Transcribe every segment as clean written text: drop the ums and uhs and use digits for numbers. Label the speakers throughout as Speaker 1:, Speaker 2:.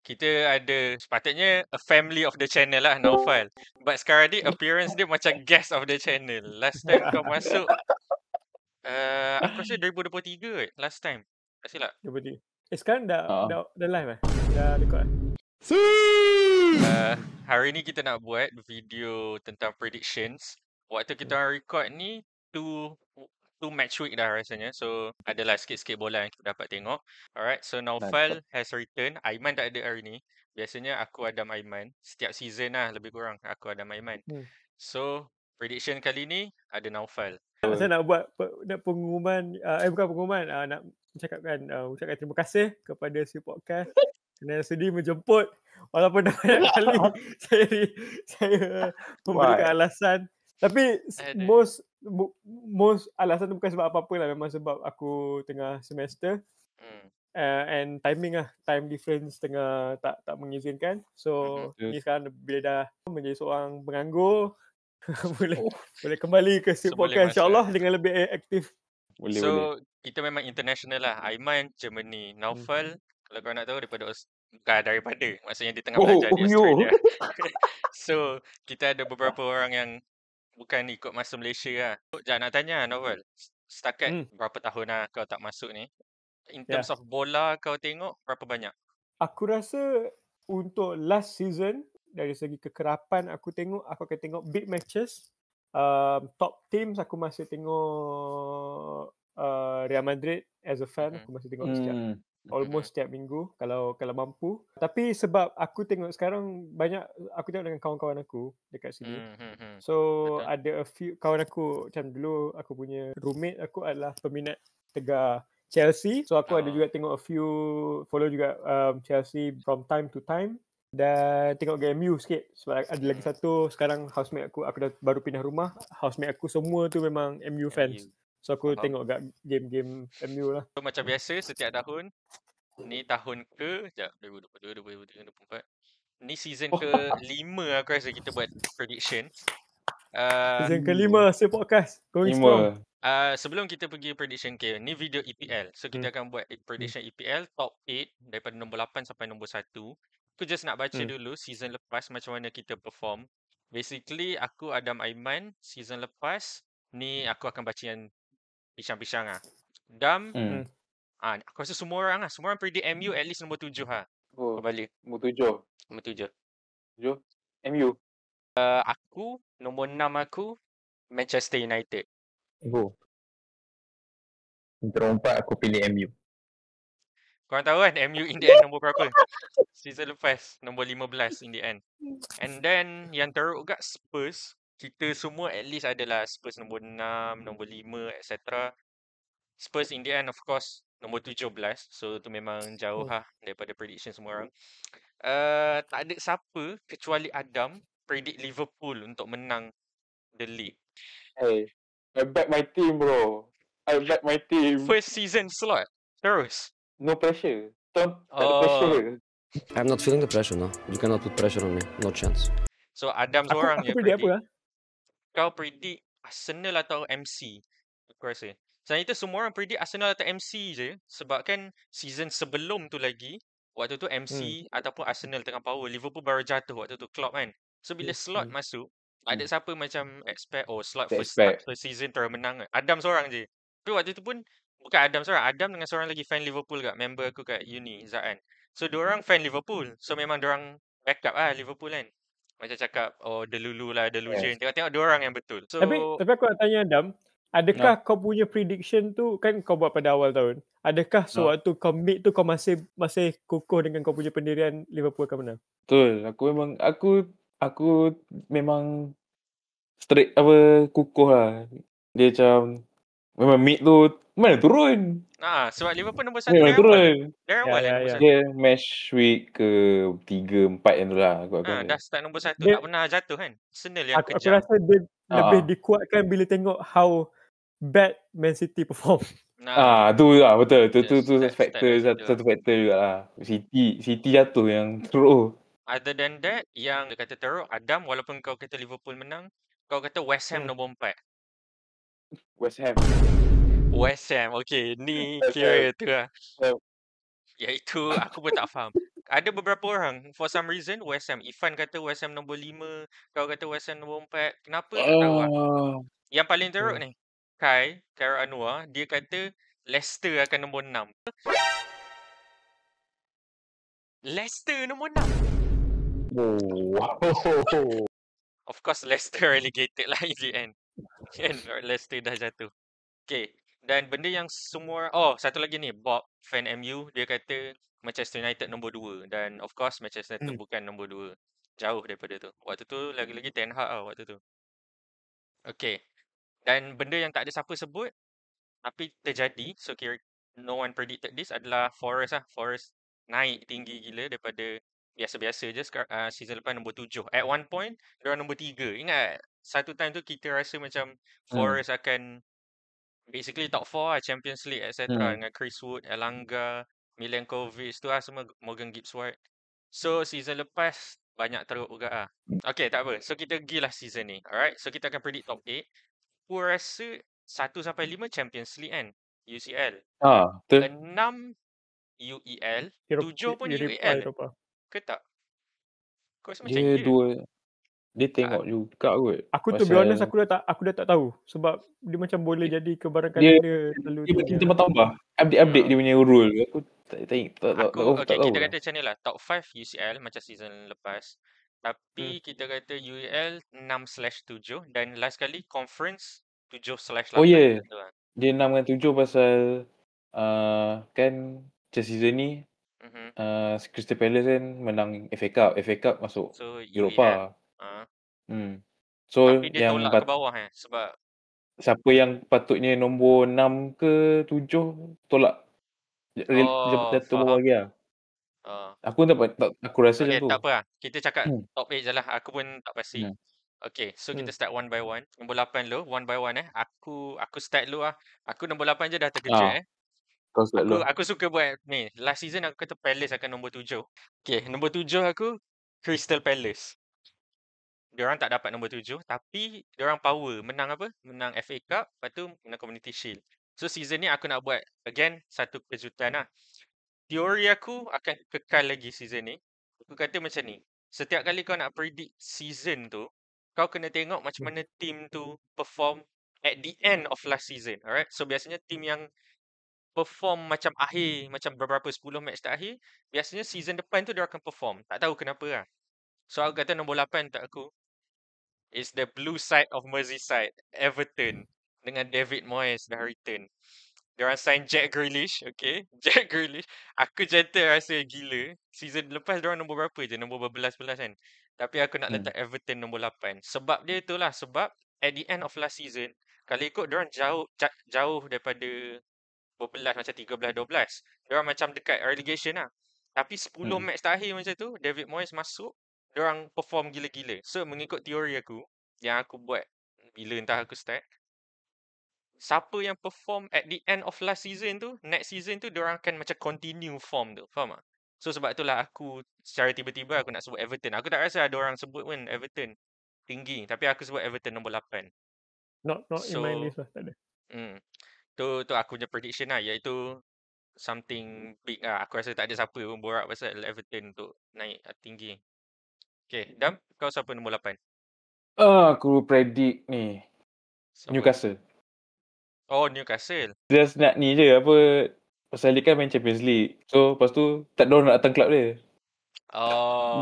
Speaker 1: kita ada sepatutnya a family of the channel lah, Naufal. But sekarang ni appearance dia macam guest of the channel. Last time kau masuk, aku rasa 2023 kot, last time. Tak silap.
Speaker 2: Sekarang
Speaker 3: Ah.
Speaker 2: dah live dah record
Speaker 1: Hari ni kita nak buat video tentang predictions. Waktu kita orang record ni, two match week dah rasanya. So, adalah sikit-sikit bola yang kita dapat tengok. Alright, so Naufal has returned. Aiman tak ada hari ni. Biasanya aku Adam Aiman. Setiap season lah lebih kurang aku Adam Aiman. So, prediction kali ni ada Naufal.
Speaker 2: Saya nak buat pengumuman, bukan pengumuman, nak ucapkan terima kasih kepada si podcast kerana sudi menjemput walaupun dah banyak kali saya memberikan alasan. Tapi most alasan tu bukan sebab apa-apa lah, memang sebab aku tengah semester and timing lah, time difference tengah tak mengizinkan. So ni sekarang bila dah menjadi seorang penganggur boleh kembali ke si podcast insyaAllah dengan lebih aktif.
Speaker 1: Boleh. Kita memang international lah. Aiman Germany, Naufal kalau kau nak tahu daripada maksudnya dia tengah belajar di Australia. So kita ada beberapa orang yang bukan ikut masuk Malaysia lah. Jangan nak tanya Naufal, setakat berapa tahun lah kau tak masuk ni? In terms of bola kau tengok berapa banyak?
Speaker 2: Aku rasa untuk last season, dari segi kekerapan aku akan tengok big matches. Top teams aku masih tengok Real Madrid as a fan. Aku masih tengok almost setiap minggu kalau mampu. Tapi sebab aku tengok sekarang aku tengok dengan kawan-kawan aku dekat sini. So ada a few kawan aku, macam dulu aku punya roommate aku adalah peminat tegar Chelsea. So aku ada juga tengok follow juga Chelsea from time to time. Dan tengok game MU sikit sebab ada lagi satu sekarang housemate aku dah baru pindah rumah. Housemate aku semua tu memang MU fans. So aku tengok game MU lah.
Speaker 1: So macam biasa setiap tahun, ni tahun ke 2022, 2023, 2024. Ni season ke-5 aku rasa kita buat prediction.
Speaker 2: Season ke-5 si podcast going strong.
Speaker 1: Sebelum kita pergi prediction ni video EPL. So kita akan buat prediction EPL top 8 daripada nombor 8 sampai nombor 1. Aku just nak baca dulu season lepas macam mana kita perform. Basically aku Adam Aiman season lepas ni aku akan baca yang pisang-pisang lah. Dam aku rasa semua orang predict MU at least nombor 7 lah. Kembali
Speaker 3: Nombor 7 MU.
Speaker 1: Aku nombor 6 aku Manchester United.
Speaker 3: Nombor 4 aku pilih MU.
Speaker 1: Korang tahu kan MU in the end nombor berapa? Season lepas nombor 15 in the end. And then yang teruk kat Spurs, kita semua at least adalah Spurs nombor 6, nombor 5 etc. Spurs in the end of course nombor 17. So tu memang jauh lah daripada prediction semua orang. Tak ada siapa kecuali Adam predict Liverpool untuk menang the league.
Speaker 3: Hey, I back my team bro.
Speaker 1: First season slot. Terus.
Speaker 3: No pressure. Tak ada pressure.
Speaker 4: I'm not feeling the pressure, no. You cannot put pressure on me. No chance.
Speaker 1: So Adam seorang yang
Speaker 2: predict apa?
Speaker 1: Kau predict Arsenal atau MC? Aku rasa. Selain itu semua orang predict Arsenal atau MC je. Sebab kan season sebelum tu lagi, waktu tu MC ataupun Arsenal tengah power. Liverpool baru jatuh waktu tu Klopp kan. So bila slot masuk, tak ada siapa macam expect slot first season terus menang. Adam seorang je. Tapi waktu tu pun bukan Adam seorang. Adam dengan seorang lagi fan Liverpool kat member aku kat uni, Zaan. So diorang fan Liverpool. So memang diorang backup lah Liverpool kan. Macam cakap delulu lah, delusion. Tengok diorang yang betul. So,
Speaker 2: tapi aku nak tanya Adam, adakah kau punya prediction tu kan kau buat pada awal tahun? Adakah sewaktu kau meet tu kau masih kukuh dengan kau punya pendirian Liverpool akan menang?
Speaker 3: Betul. Aku memang straight kukuh lah. Dia macam memang meet tu mana turun.
Speaker 1: Sebab Liverpool nombor 1
Speaker 3: memang turun.
Speaker 1: Dari awal yang nombor 1.
Speaker 3: Dia match week ke 3, 4 yang tu lah.
Speaker 1: Dah start nombor 1. Tak pernah jatuh kan. Arsenal yang
Speaker 2: kejam. Aku rasa dia lebih dikuatkan bila tengok how bad Man City perform.
Speaker 3: Tu lah betul. Tu satu faktor juga lah. City jatuh yang teruk.
Speaker 1: Other than that, yang dia kata teruk, Adam, walaupun kau kata Liverpool menang, kau kata West Ham nombor 4. West Ham, okay. Ni kira tu lah. Iaitu, aku pun tak faham. ada beberapa orang for some reason West Ham, Ifan kata West Ham nombor 5, kau kata West Ham nombor 4. Kenapa tak tahu lah. Yang paling teruk ni, Khairul Anwar, dia kata Leicester akan nombor 6. Leicester nombor 6. Of course Leicester relegated lah in the end. Kan Leicester dah jatuh. Okay. Dan benda yang semua satu lagi ni, Bob fan MU, dia kata Manchester United nombor 2 dan of course Manchester United bukan nombor 2. Jauh daripada tu. Waktu tu lagi-lagi Ten Hag lah waktu tu. Okay. Dan benda yang tak ada siapa sebut tapi terjadi, so kira no one predicted this, adalah Forest lah. Forest naik tinggi gila daripada biasa-biasa je season lepas nombor 7. At one point, diorang nombor 3. Ingat, satu time tu kita rasa macam Forest akan basically top 4 lah, Champions League etc. Dengan Chris Wood, Elanga, Milenkovic tu lah semua, Morgan Gibbs White. So season lepas banyak teruk juga lah. Okay, tak apa. So kita pergilah season ni. Alright, so kita akan predict top 8. Aku rasa 1-5 Champions League kan, UCL.
Speaker 3: Betul.
Speaker 1: 6 UEL, 7 pun UEL ke tak? Kau rasa macam
Speaker 3: Dia dia tengok juga kot.
Speaker 2: Aku to be honest, aku dah tak tahu sebab dia macam boleh jadi kebarang
Speaker 3: dia
Speaker 2: selalu
Speaker 3: makin tambah update dia punya rule. Aku tak tahu.
Speaker 1: Kita kata macam ni lah, top 5 UCL macam season lepas, tapi kita kata UEL 6/7 dan last kali conference 7/8.
Speaker 3: Oh ya, dia 6 dengan 7 pasal kan macam season ni Crystal Palace kan menang FA Cup masuk Eropah. So
Speaker 1: tapi dia
Speaker 3: yang
Speaker 1: tolak ke bawah sebab
Speaker 3: siapa yang patutnya nombor 6 ke 7 tolak jatuh bawah lagi lah. Aku rasa macam tu.
Speaker 1: Tak apa lah. Kita cakap top 8 je lah. Aku pun tak pasti. Okay, so kita start one by one. Nombor 8 dulu, one by one Aku start dulu lah. Aku nombor 8 je dah terkejut
Speaker 3: Kau start dulu.
Speaker 1: Aku suka buat ni. Last season aku kata Palace akan nombor 7. Okay, nombor 7 aku Crystal Palace. Diorang tak dapat nombor 7, tapi diorang power. Menang apa? Menang FA Cup, lepas tu menang Community Shield. So season ni aku nak buat again satu kejutan lah. Teori aku akan kekal lagi season ni. Aku kata macam ni. Setiap kali kau nak predict season tu, kau kena tengok macam mana team tu perform at the end of last season. Alright? So biasanya team yang perform macam akhir, macam beberapa 10 match terakhir, biasanya season depan tu dia akan perform. Tak tahu kenapa lah. So aku kata nombor 8 untuk aku is the blue side of Merseyside, Everton, dengan David Moyes dah return. Diorang sign Jack Grealish, okay? Jack Grealish. Aku gentle rasa gila. Season lepas diorang nombor berapa je? Nombor berbelas-belas kan? Tapi aku nak letak Everton nombor 8. Sebab dia itulah. Sebab at the end of last season, kalau ikut diorang jauh daripada berbelas macam 13-12. Diorang macam dekat relegation lah. Tapi 10 match terakhir macam tu, David Moyes masuk, diorang perform gila-gila. So mengikut teori aku, yang aku buat bila entah aku start, siapa yang perform at the end of last season tu, next season tu diorang akan macam continue form tu. Faham tak? So sebab itulah aku secara tiba-tiba aku nak sebut Everton. Aku tak rasa ada orang sebut pun Everton tinggi, tapi aku sebut Everton nombor 8.
Speaker 2: Not in my list lah, tak ada.
Speaker 1: Tu aku punya prediction lah, iaitu something big lah. Aku rasa tak ada siapa pun borak pasal Everton untuk naik tinggi. Okay, Dam, kau siapa nombor 8?
Speaker 3: Aku predict ni Newcastle.
Speaker 1: Oh, Newcastle.
Speaker 3: Just nak ni je apa, pasal dia kan main Champions League. So lepas tu tak ada orang nak datang club dia.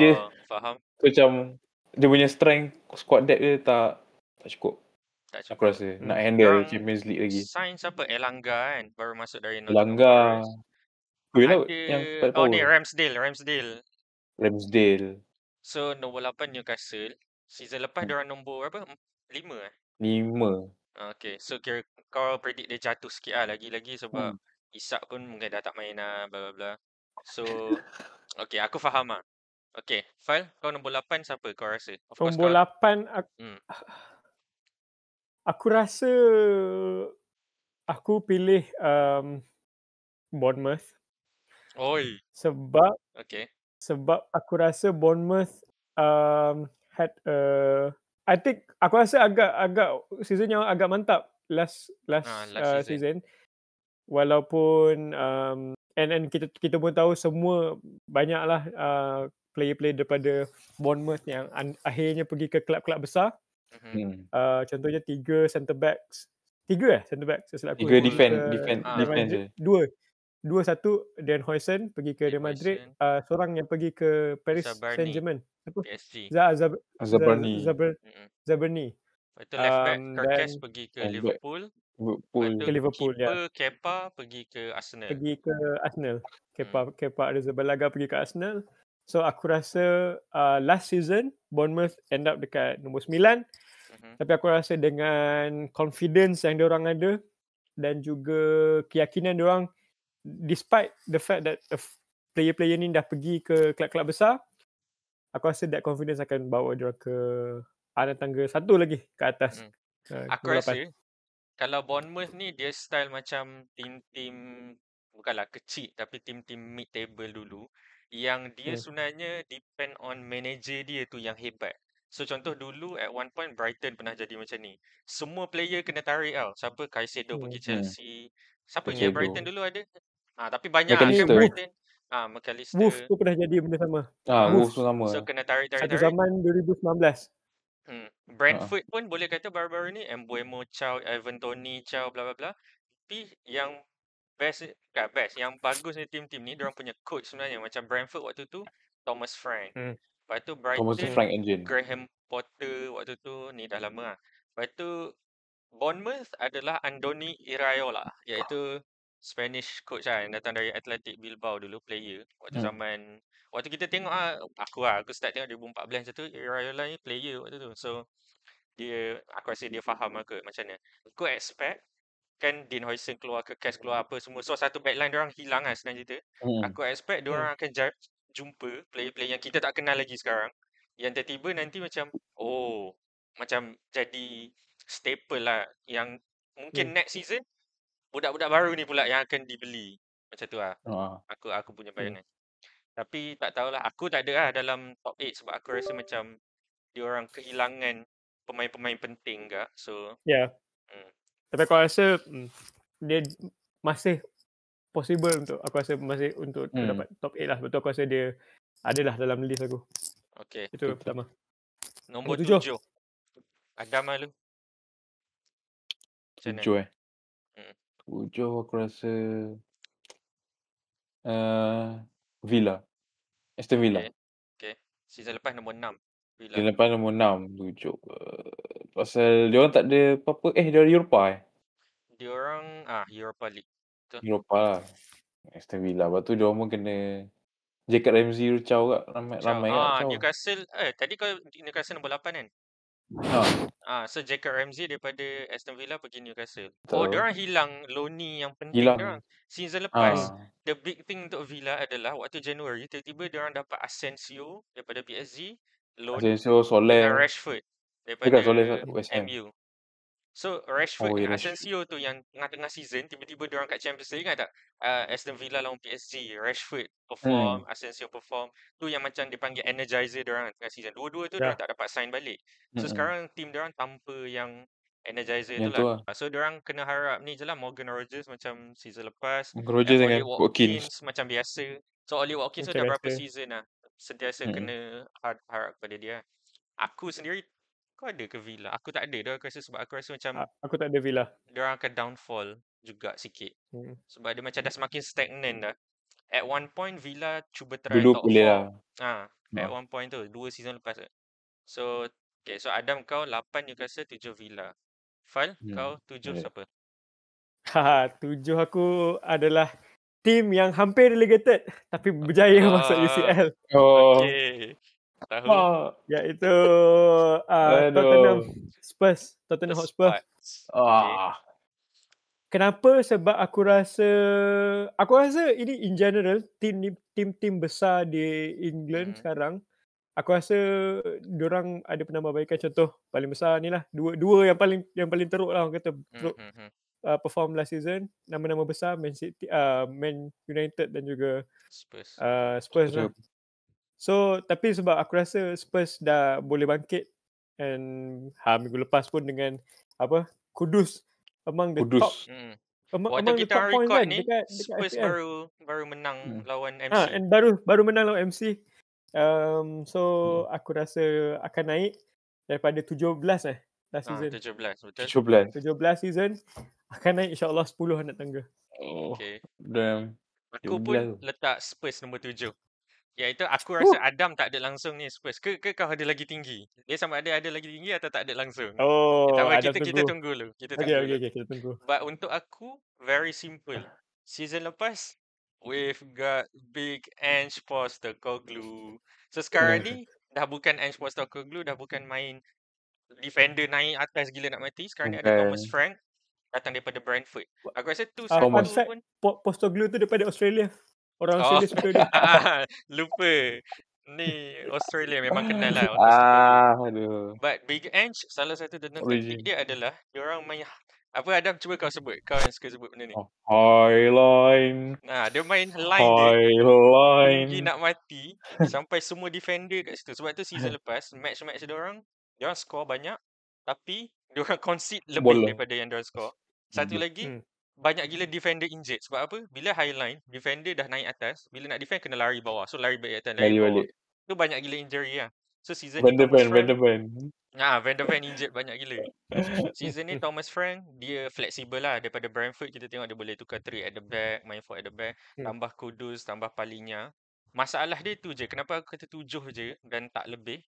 Speaker 3: Dia
Speaker 1: faham.
Speaker 3: Macam dia punya strength squad depth dia tak cukup. Aku rasa nak handle Champions League lagi.
Speaker 1: Sign siapa? Elanga kan, baru masuk dari
Speaker 3: Elanga. Yang
Speaker 1: ni Ramsdale. So nombor 8 Newcastle. Season lepas diorang nombor berapa? 5 Okay, so kira kau predict dia jatuh sikit lah lagi-lagi sebab Isak pun mungkin dah tak main lah, bla bla bla. So okay, aku faham lah. Okay, Fal, kau nombor 8 siapa kau rasa?
Speaker 2: Nombor 8 aku rasa aku pilih Bournemouth.
Speaker 1: Oi.
Speaker 2: Sebab aku rasa Bournemouth had I think aku rasa agak season yang agak mantap last season. Walaupun and kita pun tahu semua banyaklah player-player daripada Bournemouth yang akhirnya pergi ke kelab-kelab besar. Contohnya 3 centre backs. 3 centre backs sesilap aku.
Speaker 3: 3 defense.
Speaker 2: 2 satu Dan Huijsen pergi ke Real Madrid, seorang yang pergi ke Paris Saint-Germain. Apa?
Speaker 1: PSG.
Speaker 2: Zabarni.
Speaker 1: Lepas tu left back Kerkez pergi ke Liverpool.
Speaker 2: Ke Liverpool,
Speaker 1: keeper Kepa pergi ke Arsenal.
Speaker 2: Kepa Arrizabalaga pergi ke Arsenal. So aku rasa last season Bournemouth end up dekat nombor 9. Tapi aku rasa dengan confidence yang diorang ada dan juga keyakinan diorang, despite the fact that player-player ni dah pergi ke kelab-kelab besar, aku rasa that confidence akan bawa diorang ke tangga satu lagi ke atas.
Speaker 1: Aku rasa kalau Bournemouth ni dia style macam tim-tim bukanlah kecil tapi tim-tim mid table dulu, yang dia sebenarnya depend on manager dia tu yang hebat. So contoh dulu at one point Brighton pernah jadi macam ni. Semua player kena tarik tau. Siapa? Caicedo pergi Chelsea. Siapa yang Brighton dulu ada? Tapi banyak kan Brighton. McAllister.
Speaker 2: Wolves tu pernah jadi benda sama.
Speaker 3: Wolves tu sama.
Speaker 1: So kena tarik.
Speaker 2: Satu zaman 2019.
Speaker 1: Brentford pun boleh kata baru-baru ni Mbeumo Chow, Ivan Toney Chow, bla bla bla. Tapi yang yang bagus ni tim-tim ni, diorang punya coach sebenarnya. Macam Brentford waktu tu Thomas Frank. Lepas tu Brighton Graham Potter waktu tu, ni dah lama lah. Lepas tu Bournemouth adalah Andoni Iraola, iaitu Spanish coach lah yang datang dari Athletic Bilbao dulu, player. Waktu kita tengok aku start tengok 2014 macam tu, Iraola ni player waktu tu. So aku rasa dia faham macam mana. Aku expect kan Dean Huijsen keluar, Kerkez keluar apa semua. So satu backline diorang hilang lah senang cerita. Aku expect diorang akan jumpa player-player yang kita tak kenal lagi sekarang, yang tiba-tiba nanti macam macam jadi staple lah, yang mungkin next season budak-budak baru ni pula yang akan dibeli. Macam tu lah. Aku punya bayangan. Tapi tak tahulah, aku tak ada lah dalam top 8 sebab aku rasa macam diorang kehilangan pemain-pemain penting ke. So
Speaker 2: tapi aku rasa dia masih possible untuk dapat top 8 lah. Betul, aku rasa dia adalah dalam list aku.
Speaker 1: Okay.
Speaker 2: Itu pertama.
Speaker 1: Nombor 7. Adam lah lu.
Speaker 3: 7 7 aku rasa Villa. Aston Villa.
Speaker 1: Okay. Season lepas nombor 6. Villa.
Speaker 3: Season lepas nombor 6, 7. Pasal diorang tak ada apa-apa. Diorang Europa
Speaker 1: Diorang Europa League. Betul.
Speaker 3: Europa lah. Aston Villa. Lepas tu diorang pun kena Jacob Ramsey Rucau kat. Ramai kat.
Speaker 1: Newcastle. Tadi kau Newcastle nombor 8 kan? So Jacob Ramsey daripada Aston Villa pergi Newcastle. Diorang hilang Loney yang penting diorang. Season lepas, the big thing untuk Villa adalah waktu Januari, tiba-tiba diorang dapat Asensio daripada PSG,
Speaker 3: Asensio, Soler,
Speaker 1: Rashford daripada
Speaker 3: West Ham.
Speaker 1: MU. So Rashford dengan Asensio tu yang tengah-tengah season, tiba-tiba diorang kat Champions League, ingat tak? Aston Villa lawan PSG, Rashford perform, Asensio perform. Tu yang macam dipanggil energizer diorang tengah season. Dua-dua tu diorang tak dapat sign balik. So sekarang team diorang tanpa yang energizer tu lah. So diorang kena harap ni je lah, Morgan Rogers macam season lepas,
Speaker 3: Ollie
Speaker 1: Watkins macam biasa. So Ollie Watkins tu dah berapa season lah, sentiasa kena harap kepada dia. Aku sendiri, kau ada ke Villa? Aku tak ada. Aku rasa macam
Speaker 2: aku tak ada Villa.
Speaker 1: Diorang akan downfall juga sikit. Sebab dia macam dah semakin stagnan dah. At one point Villa cuba try
Speaker 3: dulu
Speaker 1: top 4. At one point tu 2 season lepas tu. So so Adam kau 8 Newcastle, 7 Villa. Fal, kau 7 siapa?
Speaker 2: 7 aku adalah tim yang hampir relegated tapi berjaya masuk UCL.
Speaker 1: Okay. Tahu.
Speaker 2: Iaitu Tottenham Hotspur. Kenapa? Sebab aku rasa ini in general tim besar di England sekarang, aku rasa diorang ada penambahbaikan. Contoh paling besar ni lah, dua yang paling teruk lah orang kata teruk perform last season, nama-nama besar Man City, Man United dan juga Spurs lah. So tapi sebab aku rasa Spurs dah boleh bangkit, and minggu lepas pun dengan Kudus among the top
Speaker 1: Waktu
Speaker 2: among the
Speaker 1: kita
Speaker 2: top points
Speaker 1: record
Speaker 2: kan
Speaker 1: ni,
Speaker 2: dekat
Speaker 1: Spurs
Speaker 2: FPL.
Speaker 1: baru menang lawan MC.
Speaker 2: And baru menang lawan MC. So aku rasa akan naik daripada 17 last season.
Speaker 1: 17, betul.
Speaker 3: 17
Speaker 2: season akan naik insya-Allah 10 anak tangga.
Speaker 1: Okay.
Speaker 3: Damn.
Speaker 1: Aku
Speaker 3: 17
Speaker 1: pun
Speaker 3: tu.
Speaker 1: letak Spurs nombor 7. Iaitu aku rasa Adam tak ada langsung ni Spurs. Ke kau ada lagi tinggi? Dia sama ada lagi tinggi atau tak ada langsung? Tak apa,
Speaker 2: Adam
Speaker 1: kita tunggu dulu.
Speaker 2: Okay, kita tunggu.
Speaker 1: But untuk aku, very simple. Season lepas, we've got big Ange Postecoglou. So sekarang ni, dah bukan Ange Postecoglou, dah bukan main defender naik atas gila nak mati. Sekarang ni ada Thomas Frank, datang daripada Brentford. Aku rasa tu satu
Speaker 2: Fun fact,
Speaker 1: pun.
Speaker 2: Postecoglou tu daripada Australia. Orang Australia suka dia.
Speaker 1: Lupa. Ni Australia memang kenal lah Postecoglou.
Speaker 3: Aduh.
Speaker 1: But Big Ange, salah satu tentang taktik dia adalah diorang main apa Adam, cuba kau sebut. Kau yang suka sebut benda ni.
Speaker 3: Highline.
Speaker 1: Dia main line dia tinggi nak mati sampai semua defender kat situ. Sebab tu season lepas match-match diorang score banyak tapi diorang concede lebih daripada yang diorang score. Satu lagi banyak gila defender injured. Sebab apa? Bila highline, defender dah naik atas, bila nak defend kena lari bawah. So lari balik atas, lari bawah. Tu banyak gila injury lah. So season ni Thomas Frank Van der Ven injured banyak gila. Season ni Thomas Frank dia fleksibel lah. Daripada Brentford kita tengok dia boleh tukar 3 at the back, main 4 at the back, tambah Kudus, tambah Palhinha. Masalah dia tu je, kenapa aku kata 7 je dan tak lebih.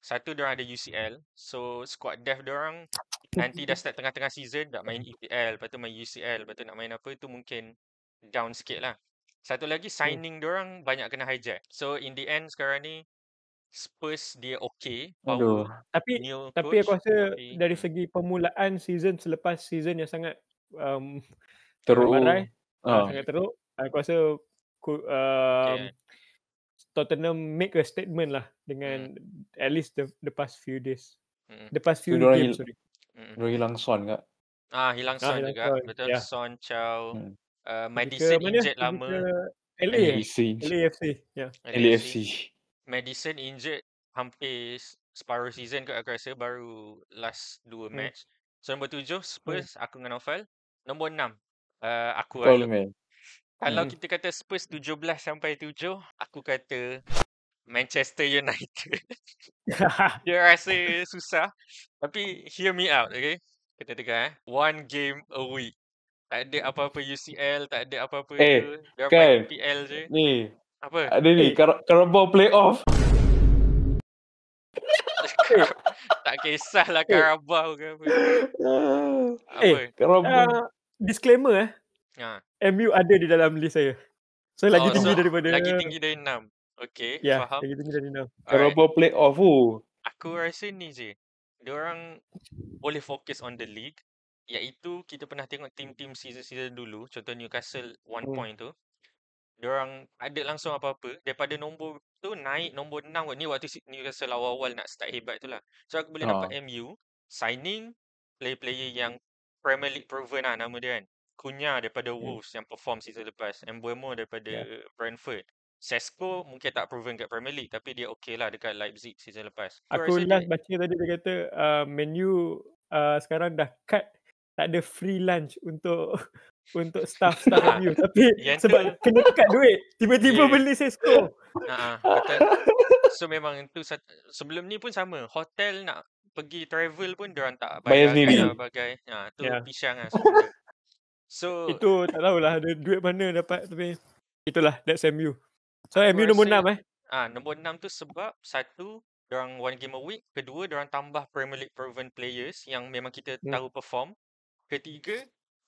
Speaker 1: Satu, diorang ada UCL. So squad depth diorang nanti dah start tengah-tengah season nak main EPL, lepas tu main UCL, lepas tu nak main apa tu mungkin down sikit lah. Satu lagi signing diorang banyak kena hijack. So in the end sekarang ni Spurs dia okay, power.
Speaker 2: Tapi aku rasa dari segi permulaan season selepas season yang sangat
Speaker 3: teruk,
Speaker 2: sangat teruk, aku rasa Tottenham make a statement lah dengan at least the past few days. The past few games, sorry.
Speaker 3: Diorang hilang Son kat?
Speaker 1: Hilang Son juga. Betul. Yeah. Son, Chow. Madison injured lama.
Speaker 2: LAFC. Yeah.
Speaker 3: LAFC.
Speaker 1: Madison injured hampir separuh season kot aku rasa. Baru last 2 match. So nombor 7 Spurs, aku dengan Naufal. Nombor 6 aku kalau kita kata Spurs 17 sampai 7, aku kata Manchester United. Dia rasa susah. Tapi hear me out, okay? Kita dengar one game a week. Tak ada apa-apa UCL, tak ada apa-apa tu. Dia main EPL je.
Speaker 3: Ni.
Speaker 1: Apa?
Speaker 3: Ada ni, Carabao Playoff.
Speaker 1: Tak kisahlah Carabao ke apa.
Speaker 2: Apa? Disclaimer MU ada di dalam list saya. So lagi tinggi daripada
Speaker 1: lagi tinggi dari 6. Okay, faham.
Speaker 2: Lagi tinggi dari 6.
Speaker 3: Carabao Playoff tu.
Speaker 1: Aku rasa ni je. Diorang boleh fokus on the league. Iaitu kita pernah tengok tim-tim season-season dulu. Contoh Newcastle 1 point tu. Diorang ada langsung apa-apa. Daripada nombor tu naik nombor 6. Ni waktu Newcastle awal-awal nak start hebat tu lah. So aku boleh nampak MU signing player-player yang Premier League proven lah nama dia kan. Cunha daripada Wolves yang perform season lepas. Mbeumo daripada Brentford. Sesko mungkin tak proven kat Premier League tapi dia okey lah dekat Leipzig season lepas.
Speaker 2: Aku last baca tadi dia kata Man U sekarang dah cut, tak ada free lunch untuk staff MU tapi sebab kena cut duit tiba-tiba beli Sesko.
Speaker 1: Betul. So memang itu sebelum ni pun sama. Hotel nak pergi travel pun diorang tak bayar bagai. Tu pisang lah sebenarnya. So
Speaker 2: itu tak tahulah ada duit mana dapat tapi itulah that's MU. So MU nombor 6
Speaker 1: nombor 6 tu sebab satu diorang one game a week, kedua diorang tambah Premier League proven players yang memang kita tahu perform. Ketiga,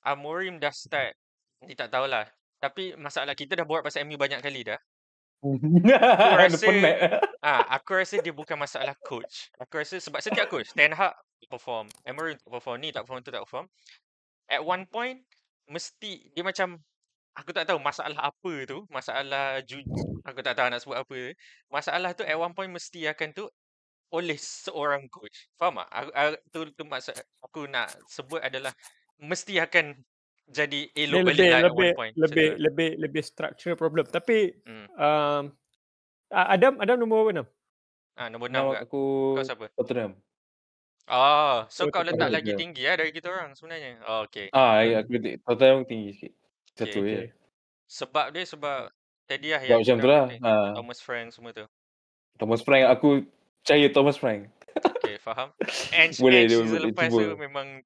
Speaker 1: Amorim dah start. Ni tak tahulah. Tapi masalah kita dah buat pasal MU banyak kali dah. Aku rasa dia bukan masalah coach. Aku rasa sebab setiap coach, Ten Hag perform, Amorim tak perform, ni tak perform, tu tak perform. At one point mesti dia macam aku tak tahu masalah apa tu, masalah aku tak tahu nak sebut apa. Masalah tu at one point mesti akan tu oleh seorang coach. Faham tak? Tu maksud aku nak sebut adalah mesti akan jadi elok balik lah at one point.
Speaker 2: Lebih structure problem. Tapi Adam nombor berapa 6?
Speaker 1: Nombor 6
Speaker 3: aku
Speaker 1: kau siapa?
Speaker 3: Tottenham.
Speaker 1: So
Speaker 2: So
Speaker 1: kau letak
Speaker 2: Tottenham.
Speaker 1: lagi tinggi dari kita orang sebenarnya. Okay.
Speaker 3: Aku Tottenham tinggi sikit. Satu je.
Speaker 1: Okay. Sebab tadi lah
Speaker 3: Sebab
Speaker 1: yang
Speaker 3: macam tu
Speaker 1: korang
Speaker 3: lah.
Speaker 1: kata Thomas Frank semua tu.
Speaker 3: Thomas Frank, aku percaya Thomas Frank.
Speaker 1: Okay, faham. And
Speaker 3: Boleh dia
Speaker 1: season
Speaker 3: boleh
Speaker 1: lepas
Speaker 3: cuba.
Speaker 1: tu memang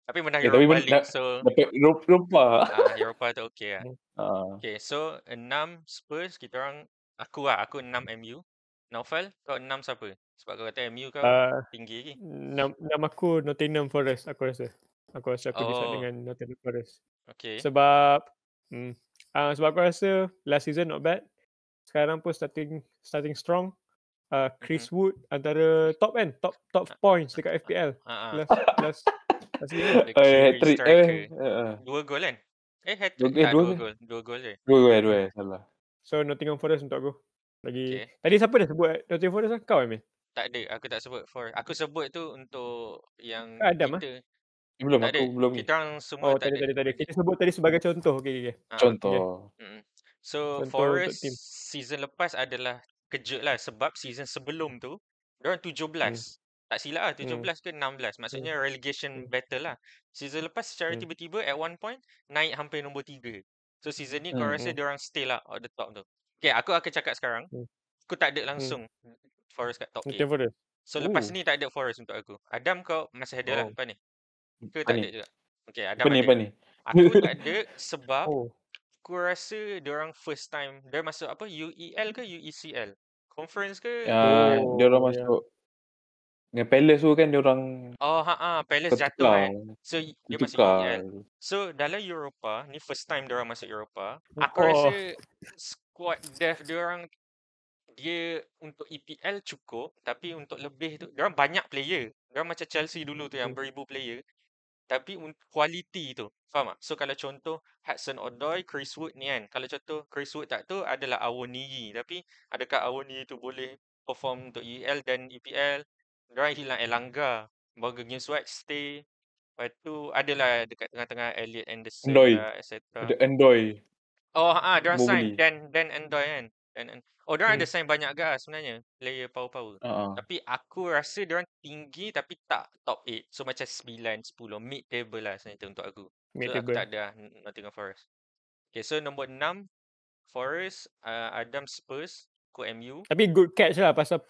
Speaker 1: tapi menang
Speaker 3: tapi
Speaker 1: Europa League, so
Speaker 3: dapat Europa.
Speaker 1: Europa tu okay lah. Okay, so 6 Spurs, aku 6 MU. Naufal, kau 6 siapa? Sebab kau kata MU kau tinggi lagi.
Speaker 2: Nama aku Nottingham Forest, aku rasa. Aku decide dengan Nottingham Forest.
Speaker 1: Okay.
Speaker 2: Sebab sebab aku rasa last season not bad. Sekarang pun starting strong. Chris Wood antara top points dekat FPL. Last season.
Speaker 3: Hat-trick.
Speaker 1: 2 gol kan? Hat-trick tak 2 gol. 2 gol je.
Speaker 3: 2 salah.
Speaker 2: So Nottingham Forest untuk aku. Lagi tadi siapa dah sebut Nottingham Forest kau Emil?
Speaker 1: Tak ada, aku tak sebut Forest. Aku sebut tu untuk yang
Speaker 2: Adam
Speaker 1: kita.
Speaker 3: Belum,
Speaker 1: tak
Speaker 3: aku
Speaker 1: ada.
Speaker 3: belum.
Speaker 1: Kita orang semua tak ada.
Speaker 2: Tadi. Kita sebut tadi sebagai contoh. Okay.
Speaker 3: Contoh.
Speaker 1: So
Speaker 2: contoh
Speaker 1: Forest season lepas adalah kejut lah sebab season sebelum tu diorang 17. Tak silap lah 17 ke 16. Maksudnya relegation battle lah. Season lepas secara tiba-tiba at one point naik hampir nombor 3. So season ni kau rasa diorang stay lah at the top tu. Okay, aku akan cakap sekarang. Aku tak ada langsung Forest kat top 8. So lepas ni tak ada Forest untuk aku. Adam, kau masih ada lah lepas ni. Ke tak ada juga? Okay, Adam ada. Aku tak ada sebab aku rasa diorang first time. Dia masuk apa? UEL ke UECL? Conference ke?
Speaker 3: Diorang masuk dengan Palace tu kan diorang
Speaker 1: Palace jatuh kan. So dia masuk UEL. So dalam Europa, ni first time diorang masuk Europa. Aku rasa squad depth diorang dia untuk EPL cukup, tapi untuk lebih tu diorang banyak player. Diorang macam Chelsea dulu tu yang beribu player. Tapi quality tu, faham tak? So kalau contoh Hudson-Odoi, Chris Wood ni kan. Kalau contoh Chris Wood tak tu adalah Awoniyi. Tapi adakah Awoniyi tu boleh perform untuk EL dan EPL? Diorang hilang Elanga. Morgan Gibbs-White stay. Lepas tu adalah dekat tengah-tengah Elliot Anderson lah, etc.
Speaker 3: Ada Endoy.
Speaker 1: Diorang sign Dan Endoy kan. Diorang ada sign banyak agak sebenarnya. Player power. Tapi aku rasa diorang tinggi tapi tak top 8. So macam 9, 10. Mid table lah sebenarnya untuk aku. So aku tak ada Nottingham Forest. Okay, so nombor 6 Forest, Adam Spurs, aku MU.
Speaker 2: Tapi good catch lah pasal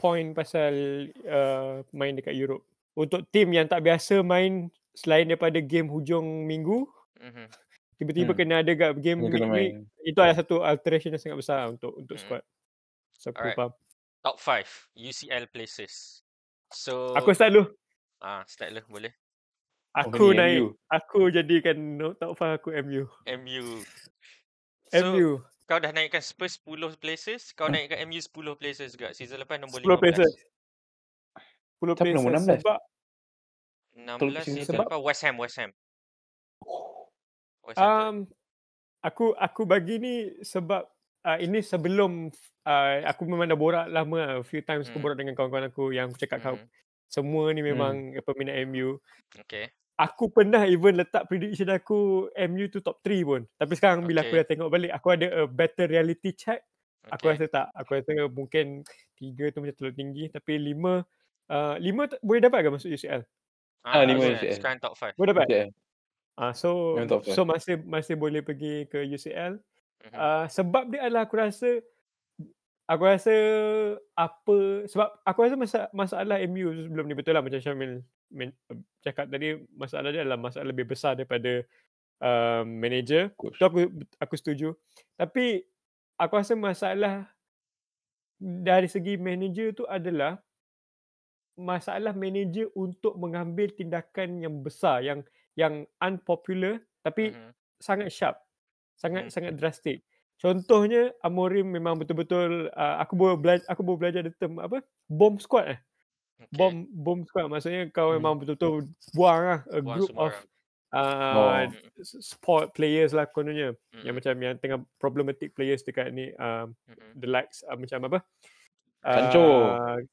Speaker 2: main dekat Europe. Untuk tim yang tak biasa main selain daripada game hujung minggu, tiba-tiba kena ada kat game midweek, itu adalah satu alteration yang sangat besar untuk squad. So aku faham.
Speaker 1: Top 5 UCL places. So
Speaker 2: aku start dulu.
Speaker 1: Start dulu boleh.
Speaker 2: Aku naik MU. Aku jadikan top 5 aku MU.
Speaker 1: So kau dah naikkan Spurs 10 places, kau naikkan MU 10 places juga. Season lepas nombor
Speaker 2: 10 places. 10 places
Speaker 3: nombor 16.
Speaker 2: Sebab
Speaker 1: 16 season lepas West Ham.
Speaker 2: Aku bagi ni sebab ini sebelum aku memang dah borak lama, a few times aku borak dengan kawan-kawan aku yang aku cakap kau semua ni memang peminat MU.
Speaker 1: Okay.
Speaker 2: Aku pernah even letak prediction aku MU tu top 3 pun. Tapi sekarang bila aku dah tengok balik, aku ada a better reality check. Aku rasa tak. Aku rasa mungkin 3 tu macam terlalu tinggi. Tapi 5 boleh dapat ke masuk UCL?
Speaker 3: 5 UCL.
Speaker 1: Sekarang top 5.
Speaker 2: Boleh dapat? So masih boleh pergi ke UCL. Sebab dia adalah aku rasa sebab aku rasa masalah MU sebelum ni, betul lah macam Syamil cakap tadi, masalah dia adalah masalah lebih besar daripada manager. Itu aku setuju. Tapi aku rasa masalah dari segi manager tu adalah masalah manager untuk mengambil tindakan yang besar, yang unpopular tapi sangat sharp, sangat drastik. Contohnya Amorim memang betul-betul aku boleh belajar the term apa? Bomb squad . Bomb squad maksudnya kau memang betul-betul buang lah a group of sport players lah kononnya, yang macam yang tengah problematic players dekat ni, the likes macam apa?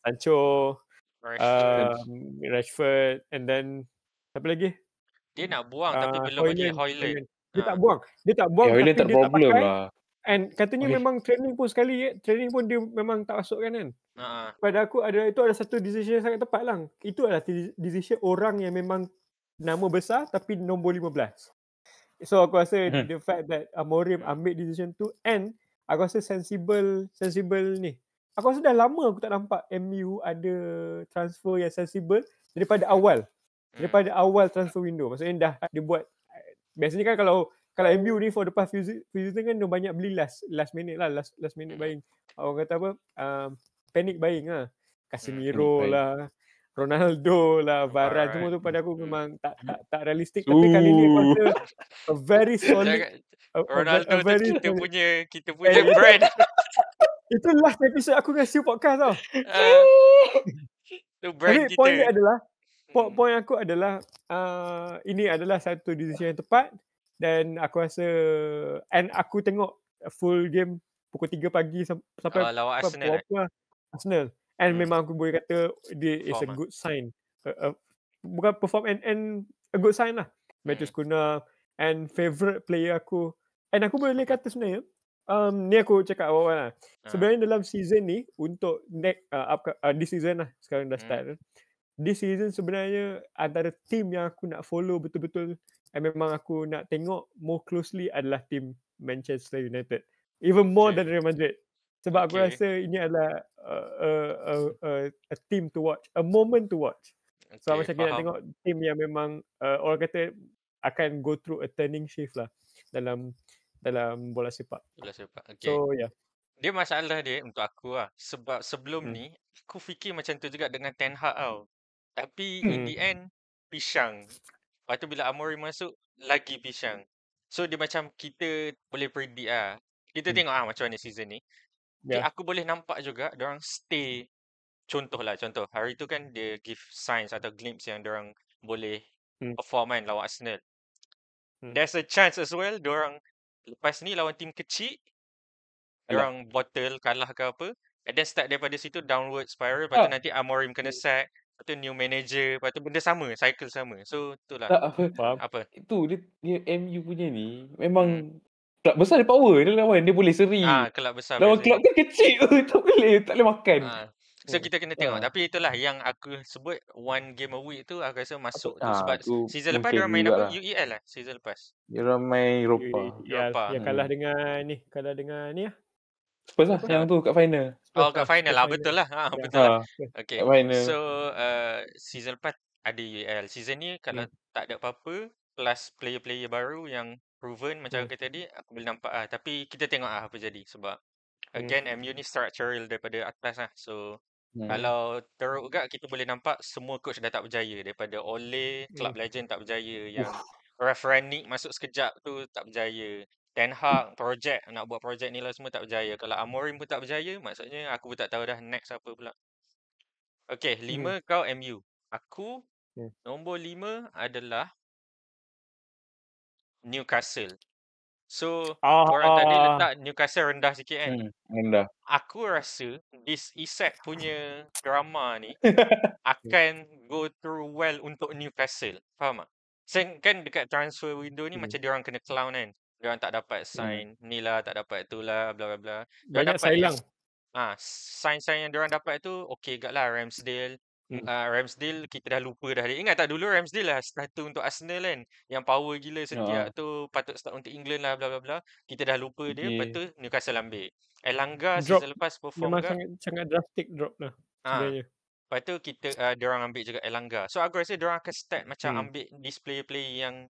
Speaker 2: Sancho, Rashford, and then siapa lagi?
Speaker 1: Dia nak buang tapi belum bagi Højlund.
Speaker 2: Dia tak buang tapi
Speaker 3: tak
Speaker 2: dia tak pakai
Speaker 3: lah.
Speaker 2: and katanya memang training pun dia memang tak masukkan kan. pada aku itu ada satu decision yang sangat tepat lah. Itu adalah decision orang yang memang nama besar tapi nombor 15. So aku rasa the fact that Amorim ambil decision tu, and aku rasa sensible ni. Aku rasa dah lama aku tak nampak MU ada transfer yang sensible daripada awal. Daripada awal transfer window. Maksudnya dah dia buat, biasanya kan kalau MU ni for the past few season kan dia banyak beli last minute lah, last minute buying. Orang kata apa? Panic buying lah. Casemiro lah, Ronaldo lah, Varane, semua tu pada aku memang tak realistik. Tapi kali ni aku rasa a very solid
Speaker 1: Ronaldo tu kita punya brand.
Speaker 2: Itu last episode aku dengan Siu podcast tau.
Speaker 1: Tu brand
Speaker 2: tapi
Speaker 1: kita.
Speaker 2: point dia adalah point aku adalah ini adalah satu decision yang tepat, dan aku rasa, and aku tengok full game pukul 3 pagi sampai
Speaker 1: lawan
Speaker 2: Arsenal. And memang aku boleh kata dia is a good sign. Bukan perform and a good sign lah. Matheus Cunha, and favourite player aku. And aku boleh kata sebenarnya, ni aku cakap awal lah. Sebenarnya dalam season ni, untuk this season lah, sekarang dah start. This season sebenarnya antara team yang aku nak follow betul-betul, and memang aku nak tengok more closely adalah team Manchester United. Even more than Real Madrid. Sebab aku rasa ini adalah a team to watch, a moment to watch. So macam kita nak tengok team yang memang orang kata akan go through a turning shift lah dalam bola sepak.
Speaker 1: Okay.
Speaker 2: So yeah.
Speaker 1: Dia masalah dia untuk aku lah. Sebab sebelum ni aku fikir macam tu juga dengan Ten Hag tau. Tapi in the end pisang. Lepas tu bila Amorim masuk lagi pisang. So dia macam kita boleh predict lah. Kita tengok macam mana season ni. Aku boleh nampak juga diorang stay. Contoh hari tu kan dia give signs atau glimpse yang diorang boleh perform kan lawan Arsenal. There's a chance as well diorang lepas ni lawan tim kecil diorang bottle kalah ke apa, and then start daripada situ downward spiral. Lepas tu nanti Amorim kena sack, lepas tu new manager, lepas tu benda sama, cycle sama. So itulah. Apa?
Speaker 3: Itu dia MU punya ni memang kelab besar dia power dia lawan, dia boleh seri.
Speaker 1: Kelab besar
Speaker 3: lawan kelab kan kecil tak boleh makan.
Speaker 1: So kita kena tengok. Tapi itulah yang aku sebut one game a week tu aku rasa masuk tu. Sebab season lepas diorang main apa? UEL lah season lepas.
Speaker 3: Diorang main Europa.
Speaker 2: Yang kalah dengan ni lah.
Speaker 3: Spurs lah yang tu kat final.
Speaker 1: Kat final lah, betul lah. Betul lah. Okay. So season lepas ada UEL. Season ni kalau tak ada apa-apa plus player-player baru yang proven macam aku tadi, aku boleh nampak lah. Tapi kita tengok lah apa jadi. Sebab again MU ni structural daripada atas lah. So kalau teruk juga kita boleh nampak semua coach dah tak berjaya. Daripada Ole, Club Legend tak berjaya. Yang Ralf Rangnick masuk sekejap tu tak berjaya. Ten Hag nak buat projek ni lah semua tak berjaya. Kalau Amorim pun tak berjaya, maksudnya aku pun tak tahu dah next apa pula. Okay, 5 kau MU. Aku nombor 5 adalah Newcastle. So orang tadi letak Newcastle rendah sikit kan.
Speaker 3: Rendah.
Speaker 1: Aku rasa this Isak punya drama ni akan go through well untuk Newcastle. Faham tak? Kan dekat transfer window ni macam diorang kena clown kan. Diorang tak dapat sign ni lah, tak dapat tu lah, bla bla bla.
Speaker 2: Banyak sailang.
Speaker 1: Sign-sign yang diorang dapat tu okey gak lah. Ramsdale. Ramsdale kita dah lupa dah dia. Ingat tak dulu Ramsdale lah starter untuk Arsenal kan. Yang power gila setiap tu patut start untuk England lah, bla bla bla. Kita dah lupa dia. Lepas tu Newcastle ambil. Elanga season lepas perform
Speaker 2: memang sangat drastic drop lah sebenarnya.
Speaker 1: Lepas tu kita diorang ambil juga Elanga. So aku rasa diorang akan start macam ambil display-play yang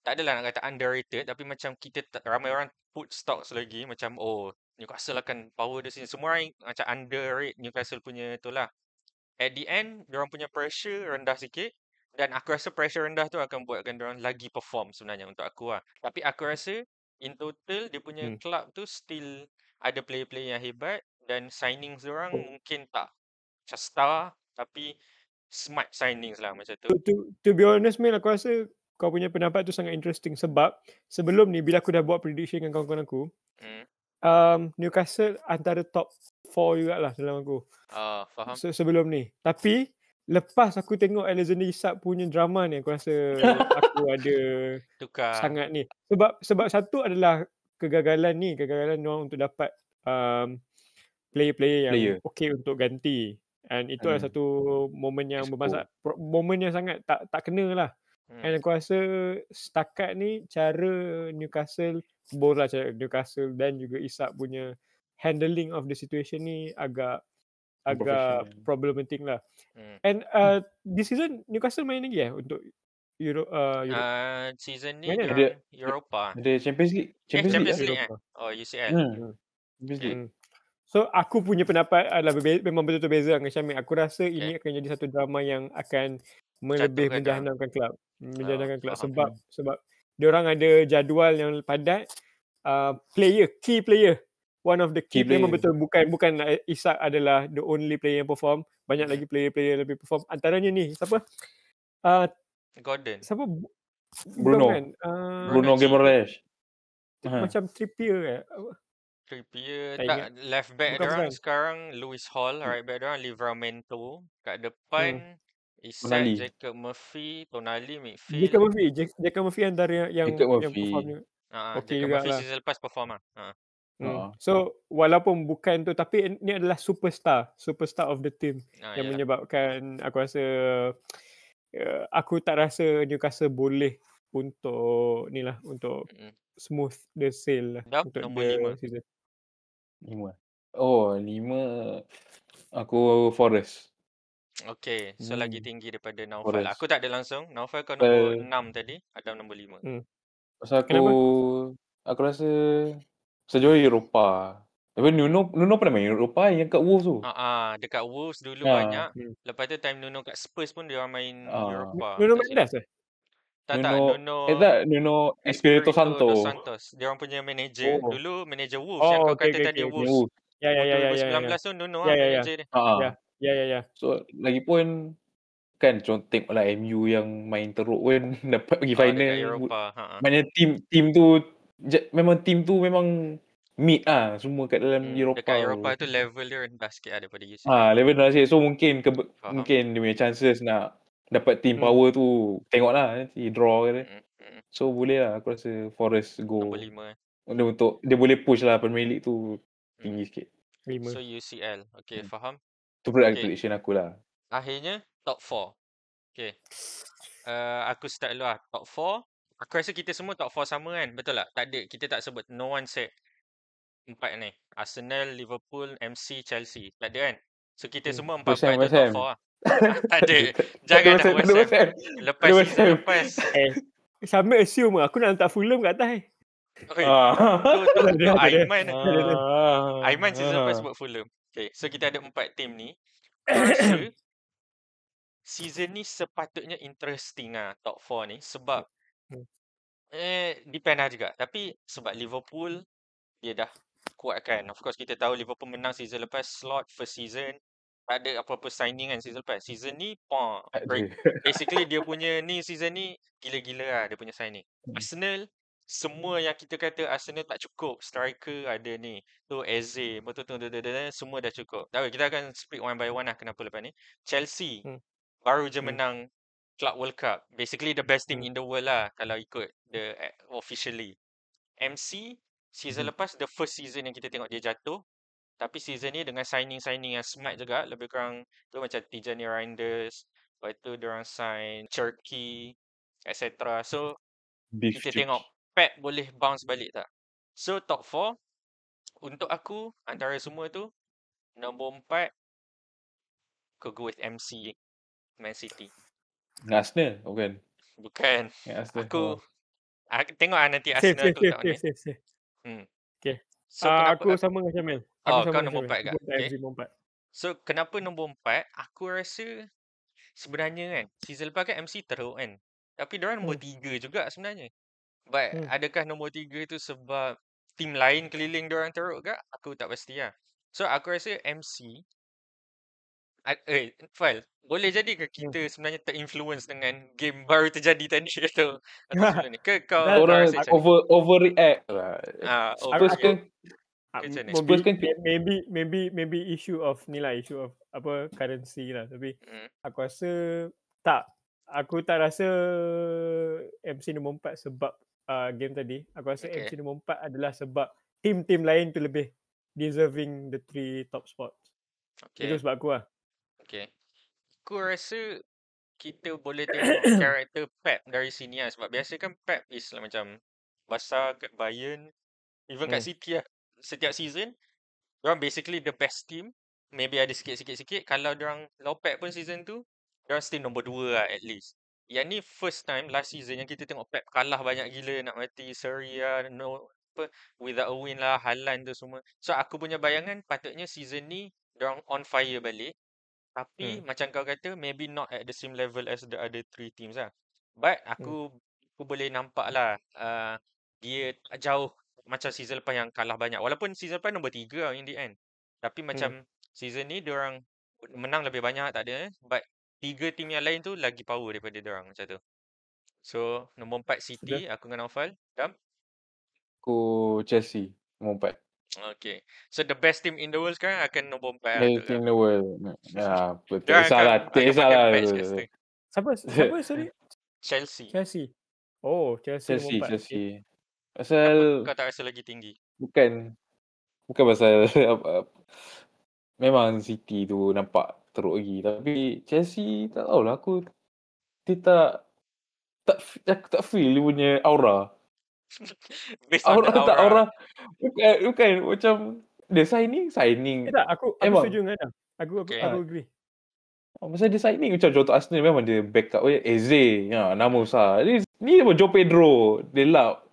Speaker 1: tak adalah nak kata underrated, tapi macam kita ramai orang put stocks lagi macam Newcastle akan power di sini. Semua orang macam underrate Newcastle punya tu lah. At the end diorang punya pressure rendah sikit, dan aku rasa pressure rendah tu akan buatkan diorang lagi perform sebenarnya untuk aku lah. Tapi aku rasa in total dia punya club tu still ada player-player yang hebat, dan signings diorang mungkin tak macam star, tapi smart signings lah macam tu.
Speaker 2: To be honest Mel, aku rasa kau punya pendapat tu sangat interesting. Sebab sebelum ni bila aku dah buat prediction dengan kawan-kawan aku, Newcastle antara top 4 jugalah dalam aku.
Speaker 1: Faham.
Speaker 2: Sebelum ni. Tapi lepas aku tengok Alexander Isak punya drama ni, aku rasa aku ada
Speaker 1: tukar
Speaker 2: sangat ni. Sebab satu adalah kegagalan diorang untuk dapat player-player yang
Speaker 3: Player.
Speaker 2: okey untuk ganti. And itu adalah satu momen yang momen yang sangat tak kena lah. And aku rasa setakat ni cara Newcastle dan juga Isak punya handling of the situation ni agak problematic lah. And this season Newcastle main lagi untuk Europe.
Speaker 1: Season ni
Speaker 2: Mana?
Speaker 1: dia Europa.
Speaker 3: Ada Champions League.
Speaker 1: Champions League
Speaker 2: Europa.
Speaker 1: Oh, UCL.
Speaker 3: Champions League.
Speaker 2: So aku punya pendapat adalah memang betul-betul beza dengan Syamil. Aku rasa ini akan jadi satu drama yang akan melebih menjahannamkan kelab. Sebab diorang ada jadual yang padat. Key player. One of the key player memang betul bukan Isak adalah the only player yang perform. Banyak lagi player lebih perform. Antaranya ni siapa?
Speaker 1: Gordon.
Speaker 2: Siapa?
Speaker 3: Bruno.
Speaker 2: Kan?
Speaker 3: Bruno Guimaraes.
Speaker 2: Macam Trippier
Speaker 1: Trippier tak, left back diorang sekarang Lewis Hall, right back diorang Livramento, kat depan Isak, Jacob Murphy, Tonali midfield.
Speaker 2: Jacob Murphy antara yang perform.
Speaker 1: Okey juga lah. Season lepas perform
Speaker 2: So walaupun bukan tu, tapi ini adalah superstar of the team yang menyebabkan aku rasa aku tak rasa Newcastle boleh untuk smooth the sail lah untuk
Speaker 1: nombor 5
Speaker 2: season.
Speaker 3: 5. Oh, 5 aku Forest.
Speaker 1: Okay, so lagi tinggi daripada Naufal. Forest. Aku tak ada langsung. Naufal kau nombor 6 tadi, ada nombor 5.
Speaker 3: Pasal aku rasa sejauh Eropah. Tapi Nuno pernah main Eropah yang kat Wolves tu.
Speaker 1: Dekat Wolves dulu banyak. Lepas tu time Nuno kat Spurs pun dia main Eropah.
Speaker 2: Nuno Mendes
Speaker 3: Nuno Espirito Santos.
Speaker 1: Dia orang punya manager. Dulu manager Wolves yang kau kata tadi Wolves.
Speaker 2: Ya.
Speaker 1: 2019 tu Nuno manager dia.
Speaker 2: Ya.
Speaker 3: So lagipun kan tengoklah MU yang main teruk pun dapat pergi final. Maknanya team tu memang mid semua kat dalam Eropah.
Speaker 1: Dekat Eropah tu level dia rendah sikit daripada UCL.
Speaker 3: Level rendah sikit. So mungkin dia punya chances nak dapat team power tu tengoklah nanti draw ke. So boleh lah aku rasa Forest go
Speaker 1: nombor 5
Speaker 3: untuk dia boleh push lah Premier League tu tinggi sikit.
Speaker 2: 5.
Speaker 1: So UCL. Okay, faham.
Speaker 3: Tu prediction aku lah.
Speaker 1: Akhirnya top 4. Okay. Aku start dulu lah. Top 4. Aku rasa kita semua top 4 sama kan? Betul tak? Tak ada. Kita tak sebut. No one said 4 ni. Arsenal, Liverpool, MC, Chelsea. Tak ada kan? So kita semua 4 tu top 4 lah. Tak ada. Jangan dah West Ham. Lepas season lepas.
Speaker 2: Sambil assume aku nak letak Fulham kat atas.
Speaker 1: Tu Aiman. Aiman season lepas sebut Fulham. Okay. So kita ada 4 team ni. Aku rasa season ni sepatutnya interesting top 4 ni. Sebab depend lah juga. Tapi sebab Liverpool dia dah kuatkan. Of course kita tahu Liverpool menang season lepas slot first season. Tak ada apa-apa signing kan season lepas. Season ni basically dia punya ni season ni gila-gila lah dia punya signing. Arsenal semua yang kita kata Arsenal tak cukup. Striker ada ni. Tu Eze, betul-betul semua dah cukup. Tak apa, kita akan speak one by one lah kenapa lepas ni. Chelsea baru je menang Club World Cup. Basically the best team in the world lah kalau ikut the officially. MC season lepas the first season yang kita tengok dia jatuh. Tapi season ni dengan signing-signing yang smart juga. Lebih kurang tu macam Tijani Reinders. Lepas tu diorang sign Cherky, etc. So kita tengok Pep boleh bounce balik tak. So top 4 untuk aku antara semua tu nombor 4 aku go with MC Man City.
Speaker 3: Arsenal bukan?
Speaker 1: Bukan. Aku tengok nanti Arsenal tu tak ni.
Speaker 2: Okay.
Speaker 1: So
Speaker 2: aku sama dengan Syamil.
Speaker 1: Kau nombor 4 kat?
Speaker 2: Okay.
Speaker 1: So kenapa nombor 4? Aku rasa sebenarnya kan season lepas kan MC teruk kan. Tapi diorang nombor 3 juga sebenarnya. But adakah nombor 3 tu sebab team lain keliling diorang teruk ke? Aku tak pasti lah. So aku rasa MC Fal, boleh jadi ke kita sebenarnya terinfluence dengan game baru terjadi tadi atau sebelum ni? Ke kau
Speaker 3: orang overreact lah.
Speaker 2: Maybe issue of ni lah, issue of apa currency lah. Tapi aku rasa tak. Aku tak rasa MC nombor 4 sebab game tadi. Aku rasa MC nombor 4 adalah sebab tim-tim lain tu lebih deserving the 3 top spots. Itu
Speaker 1: Okay.
Speaker 2: sebab aku lah.
Speaker 1: Okay. Aku rasa kita boleh tengok karakter Pep dari sini lah. Sebab biasa kan Pep is like macam besar kat Bayern. Even kat City lah. Setiap season, diorang basically the best team. Maybe ada sikit-sikit. Kalau diorang low Pep pun season tu, diorang still nombor 2 lah at least. Yang ni first time last season yang kita tengok Pep kalah banyak gila nak mati. Surrey lah, no, apa, without a win lah, Haaland tu semua. So aku punya bayangan patutnya season ni diorang on fire balik. Tapi macam kau kata, maybe not at the same level as the other 3 teams lah. But aku boleh nampak lah dia tak jauh macam season lepas yang kalah banyak. Walaupun season lepas nombor 3 lah in the end. Tapi macam season ni diorang menang lebih banyak, tak ada. But 3 team yang lain tu lagi power daripada diorang macam tu. So nombor 4 City, aku dengan Naufal. Dam?
Speaker 3: Aku Chelsea, nombor 4.
Speaker 1: Okay. So the best team in the world sekarang akan nombor 4 lah.
Speaker 3: Best team in the world. Ya, betul.
Speaker 1: Diorang
Speaker 3: Salah,
Speaker 1: akan
Speaker 3: tak
Speaker 1: pakai
Speaker 3: salah.
Speaker 1: patch kat situ.
Speaker 2: Siapa sorry?
Speaker 1: Chelsea.
Speaker 2: Chelsea. Oh, Chelsea nombor 4.
Speaker 3: Chelsea. Pasal
Speaker 1: Kau tak rasa lagi tinggi?
Speaker 3: bukan pasal memang City tu nampak teruk lagi, tapi Chelsea tak tahulah, aku dia tak feel dia punya aura.
Speaker 1: Based on the
Speaker 3: Aura. Bukan macam dia signing.
Speaker 2: Tak, aku setuju dengan Adam. Aku agree.
Speaker 3: Masa dia signing macam contoh Arsenal memang dia backup Eze, nama besar. Ni pun Joe Pedro, Delap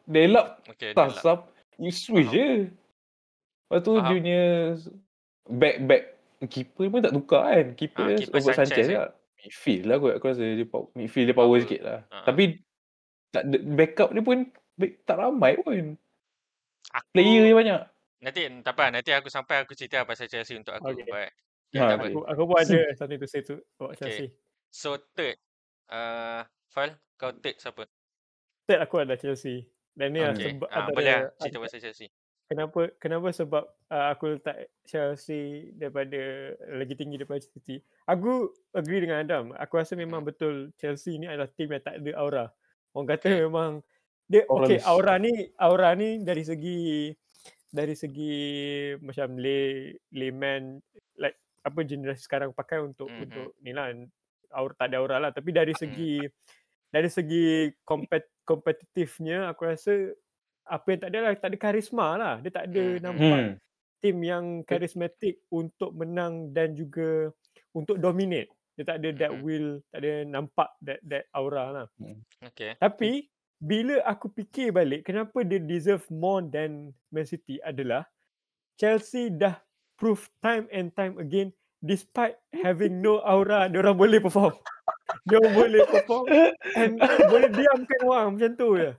Speaker 3: sub, you switch je. Lepas tu dia punya back keeper pun tak tukar kan. Keeper Robert Sanchez lah. Midfield lah aku rasa dia midfield dia power sikit lah. Tapi tak backup dia pun tak ramai pun. Player dia banyak.
Speaker 1: Tak apa, nanti aku sampai aku cerita pasal Chelsea untuk aku.
Speaker 2: Okay.
Speaker 1: But,
Speaker 2: aku pun ada something to say about Chelsea.
Speaker 1: So third, Fal, kau third siapa?
Speaker 2: Third aku ada Chelsea. Dan ni sebab
Speaker 1: boleh cerita pasal Chelsea.
Speaker 2: Kenapa sebab aku letak Chelsea lagi tinggi daripada City. Aku agree dengan Adam. Aku rasa memang betul Chelsea ni adalah team yang tak ada aura. Orang kata memang dia aura ni dari segi macam layman, like apa generasi sekarang pakai untuk ni lah, aura tak ada aura lah. Tapi dari segi kompetitifnya aku rasa apa yang tak ada karisma lah. Dia tak ada nampak tim yang karismatik untuk menang dan juga untuk dominate. Dia tak ada that will, tak ada nampak that aura lah.
Speaker 1: Okay.
Speaker 2: Tapi bila aku fikir balik kenapa dia deserve more than Man City adalah Chelsea dah prove time and time again despite having no aura, diorang boleh perform. Diorang boleh perform and boleh diamkan orang macam tu je.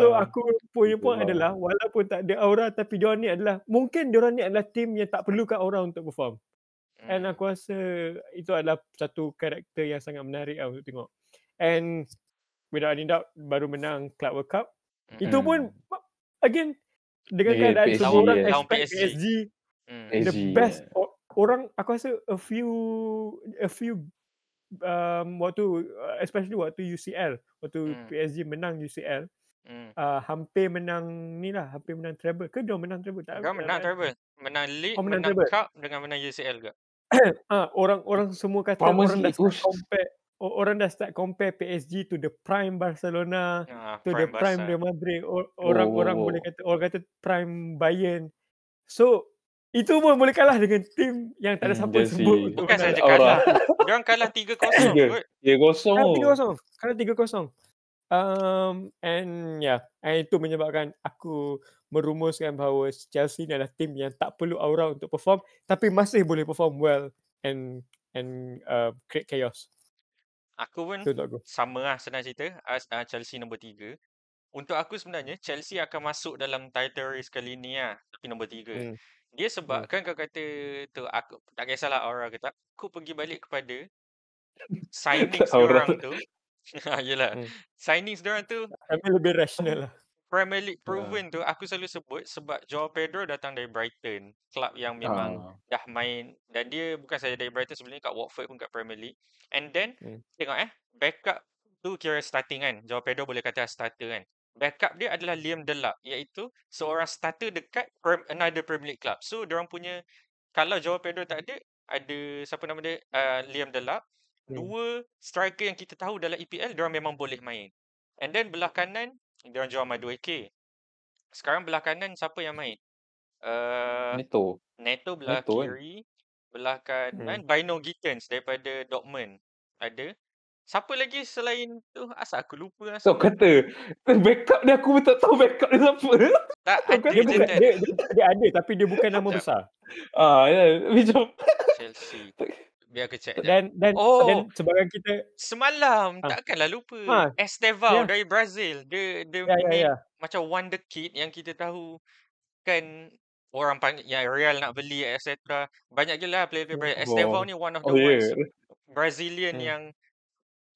Speaker 2: So aku punya point adalah walaupun tak ada aura tapi diorang ni adalah team yang tak perlukan aura untuk perform. And aku rasa itu adalah satu karakter yang sangat menarik untuk tengok. And without any doubt baru menang Club World Cup. Itu pun again dengan keadaan semua orang expect PSG the best. Orang aku rasa a few especially waktu UCL, waktu PSG menang UCL, hampir menang treble ke dia menang treble tak?
Speaker 1: Dia menang treble. Menang league, menang cup dengan menang UCL juga.
Speaker 2: Orang semua kata orang dah start compare PSG to the prime Barcelona, to the prime Real Madrid. Orang boleh kata, orang kata prime Bayern. So itu pun boleh kalah dengan tim yang tak ada siapa sebut.
Speaker 1: Bukan saja kalah. Diorang kalah 3-0 kot.
Speaker 2: 3-0. Kalah 3-0. And itu menyebabkan aku merumuskan bahawa Chelsea ni adalah tim yang tak perlu aura untuk perform tapi masih boleh perform well and create chaos.
Speaker 1: Aku pun sama lah, senang cerita. Chelsea nombor 3. Untuk aku sebenarnya Chelsea akan masuk dalam title race kali ni lah, tapi nombor 3. Dia sebab kan kau kata tu, aku tak kisahlah aura ke tak, aku pergi balik kepada signings diorang tu. Yelah, signings diorang tu
Speaker 2: lebih rational lah.
Speaker 1: Premier League proven tu aku selalu sebut sebab Joao Pedro datang dari Brighton, klub yang memang dah main, dan dia bukan saja dari Brighton, sebelum ni kat Watford pun kat Premier League. And then tengok backup tu kira starting kan, Joao Pedro boleh kata starter kan. backup dia adalah Liam Delap, iaitu seorang starter dekat another Premier League club. So diorang punya, kalau Joao Pedro tak ada siapa nama dia, Liam Delap, dua striker yang kita tahu dalam EPL diorang memang boleh main. And then belah kanan diorang jual Madueke. Sekarang belah kanan siapa yang main? Neto belah kiri, belah kanan Bino Gittens daripada Dortmund ada. Siapa lagi selain tu? Asal aku lupa
Speaker 3: So kata backup dia, aku pun tak tahu backup dia siapa.
Speaker 1: Tak ada
Speaker 2: dia,
Speaker 1: je
Speaker 2: bukan,
Speaker 1: kan.
Speaker 2: dia ada tapi dia bukan nama besar.
Speaker 3: Ya, macam
Speaker 1: Chelsea. Biar aku check
Speaker 2: dan sebarang kita
Speaker 1: semalam takkanlah lupa. Estevao dari Brazil. Dia ni macam wonder kid yang kita tahu kan, orang panggil yang Real nak beli etc. Banyak gila player-player Brazil. Estevao ni one of the ones Brazilian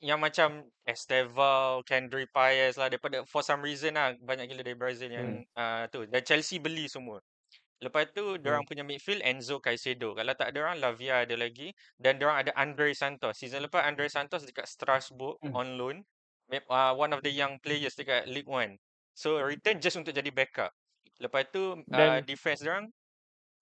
Speaker 1: yang macam Estevao, Kendry Paes lah, daripada for some reason lah banyak gila dari Brazil yang tu. Dan Chelsea beli semua. Lepas tu diorang punya midfield Enzo Caicedo. Kalau tak ada orang, Lavia ada lagi. Dan diorang ada Andre Santos. Season lepas Andre Santos dekat Strasbourg on loan. One of the young players dekat League One. So return just untuk jadi backup. Lepas tu defense diorang,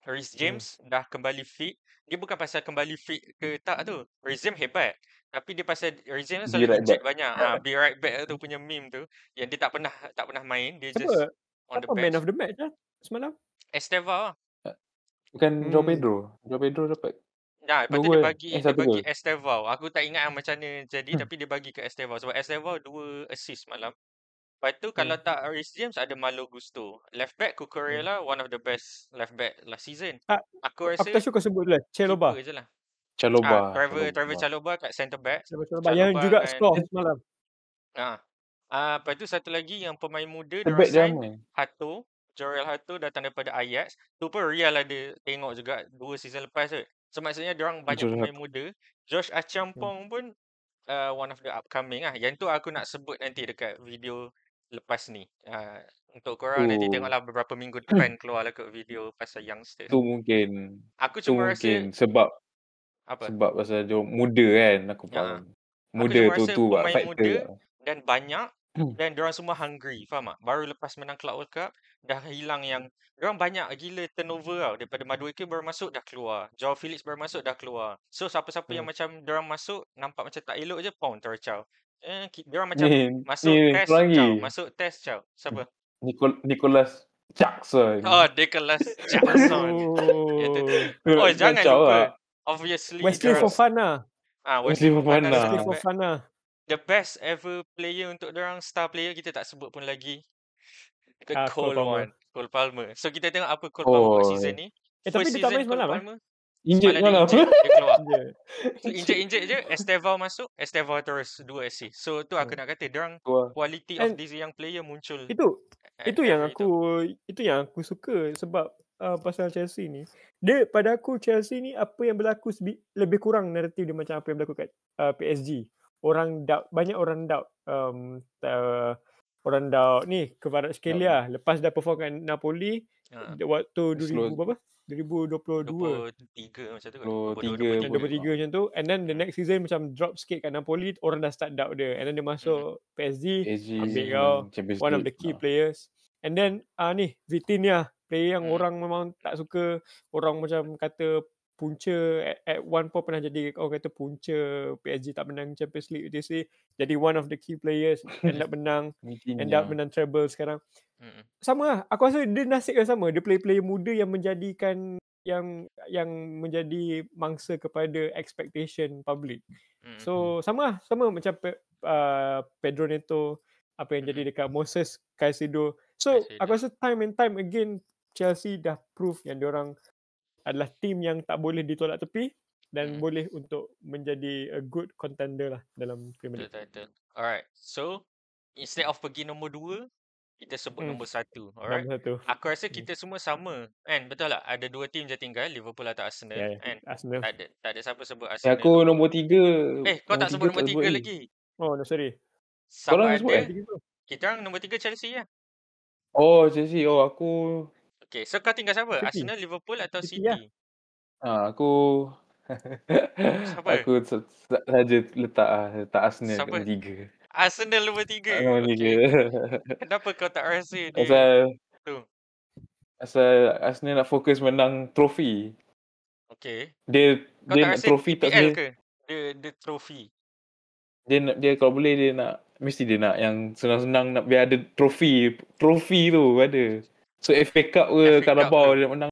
Speaker 1: Reece James dah kembali fit. Dia bukan pasal kembali fit ke tak tu. Reece James hebat. Tapi dia pasal Reece James selalu injured banyak. Be right back tu punya meme tu. Yang dia tak pernah main. Dia just on the bench.
Speaker 2: Man of the match lah semalam?
Speaker 1: Estevao lah.
Speaker 3: Bukan Joao Pedro. Joao Pedro dapat.
Speaker 1: Lepas tu dia bagi Estevao. Aku tak ingat macam mana jadi tapi dia bagi ke Estevao. Sebab Estevao 2 assist malam. Lepas tu kalau tak Reece James ada Malo Gusto. Left back Cucurella, one of the best left back last season. Aku rasa
Speaker 2: aku tak suka sebut dulu Chalobah.
Speaker 1: Trevor Chalobah kat centre back.
Speaker 2: Yang juga score semalam.
Speaker 1: Lepas tu satu lagi yang pemain muda diorang sign Hato. Jorel Hato datang daripada Ajax. Tu pun Real ada tengok juga 2 season lepas tu. So maksudnya diorang banyak pemain muda. Josh Achampong pun one of the upcoming lah. Yang tu aku nak sebut nanti dekat video lepas ni. Untuk korang nanti tengoklah beberapa minggu depan keluarlah kat video pasal youngsters.
Speaker 3: Tu mungkin.
Speaker 1: Aku cuma rasa
Speaker 3: sebab pasal dia muda kan, aku faham. Muda tu
Speaker 1: pemain
Speaker 3: factor
Speaker 1: muda dan banyak. Dan diorang semua hungry, faham tak? Baru lepas menang Club World Cup, dah hilang yang diorang banyak gila turnover tau. Daripada Madueke baru masuk dah keluar. Joao Felix baru masuk dah keluar. So siapa-siapa yang macam diorang masuk nampak macam tak elok je, tercau. Diorang macam masuk test caw. Siapa?
Speaker 3: Nicholas Jackson.
Speaker 1: Nicholas Jackson. Jangan lupa. Obviously
Speaker 2: Wesley Fofana.
Speaker 1: Wesley Fofana. The best ever player untuk diorang, star player kita tak sebut pun lagi. Cole Palmer. So kita tengok apa Cole Palmer buat season ni.
Speaker 2: Tapi dia tak main semalam
Speaker 3: Injet malam.
Speaker 1: Dia keluar. Injet je. Estevao masuk. Estevao terus 2 assist. So tu aku nak kata diorang quality of this young player muncul.
Speaker 2: Itu yang aku suka sebab pasal Chelsea ni. Dia pada aku Chelsea ni apa yang berlaku lebih kurang naratif dia macam apa yang berlaku kat PSG. Banyak orang doubt ni Kvaratskhelia lepas dah perform kat Napoli waktu 2022
Speaker 1: macam tu
Speaker 2: 23 macam tu, and then the next season macam drop sikit kat Napoli, orang dah start doubt dia, and then dia masuk PSG ambil one of the key players, and then ni Vitinha, player yang orang memang tak suka, orang macam kata punca at one point pernah jadi orang kata punca PSG tak menang Champions League jadi one of the key players end up menang treble sekarang. Sama lah, aku rasa dia nasib yang sama, dia player muda yang menjadikan yang menjadi mangsa kepada expectation public. So sama macam Pedro Neto, apa yang jadi dekat Moses Caicedo. So aku rasa time and time again Chelsea dah prove yang diorang adalah tim yang tak boleh ditolak tepi dan boleh untuk menjadi a good contender lah dalam Premier League.
Speaker 1: Betul. Alright. So, instead of pergi nombor 2, kita sebut nombor 1. Alright. Aku rasa kita semua sama. Kan? Betul tak? Ada 2 tim je tinggal, Liverpool atau Arsenal. Kan?
Speaker 2: Arsenal.
Speaker 1: Tak ada siapa sebut Arsenal.
Speaker 3: Aku nombor 3.
Speaker 1: Kau tak sebut nombor 3 lagi.
Speaker 2: Oh, no, sorry.
Speaker 1: Sama ada. Kita orang nombor 3 Chelsea lah.
Speaker 3: Oh, Chelsea. Oh, aku...
Speaker 1: Okay, so kau tinggal siapa? City. Arsenal, Liverpool atau City?
Speaker 3: Aku
Speaker 1: siapa?
Speaker 3: Aku saja letak Arsenal kat 3.
Speaker 1: Arsenal nombor 3.
Speaker 3: Nombor
Speaker 1: Okey.
Speaker 3: 3.
Speaker 1: Kenapa kau tak rasa dia
Speaker 3: Pasal
Speaker 1: tu?
Speaker 3: Arsenal nak fokus menang trofi.
Speaker 1: Okey.
Speaker 3: Dia
Speaker 1: Kau tak
Speaker 3: nak
Speaker 1: rasa
Speaker 3: trofi tak
Speaker 1: EPL
Speaker 3: boleh.
Speaker 1: ke? Dia trofi.
Speaker 3: Dia kalau boleh dia nak, mesti dia nak yang senang-senang, nak biar ada trofi tu ada. So FA Cup ke
Speaker 1: FA Cup
Speaker 3: Carabao
Speaker 1: ke?
Speaker 3: dia nak menang.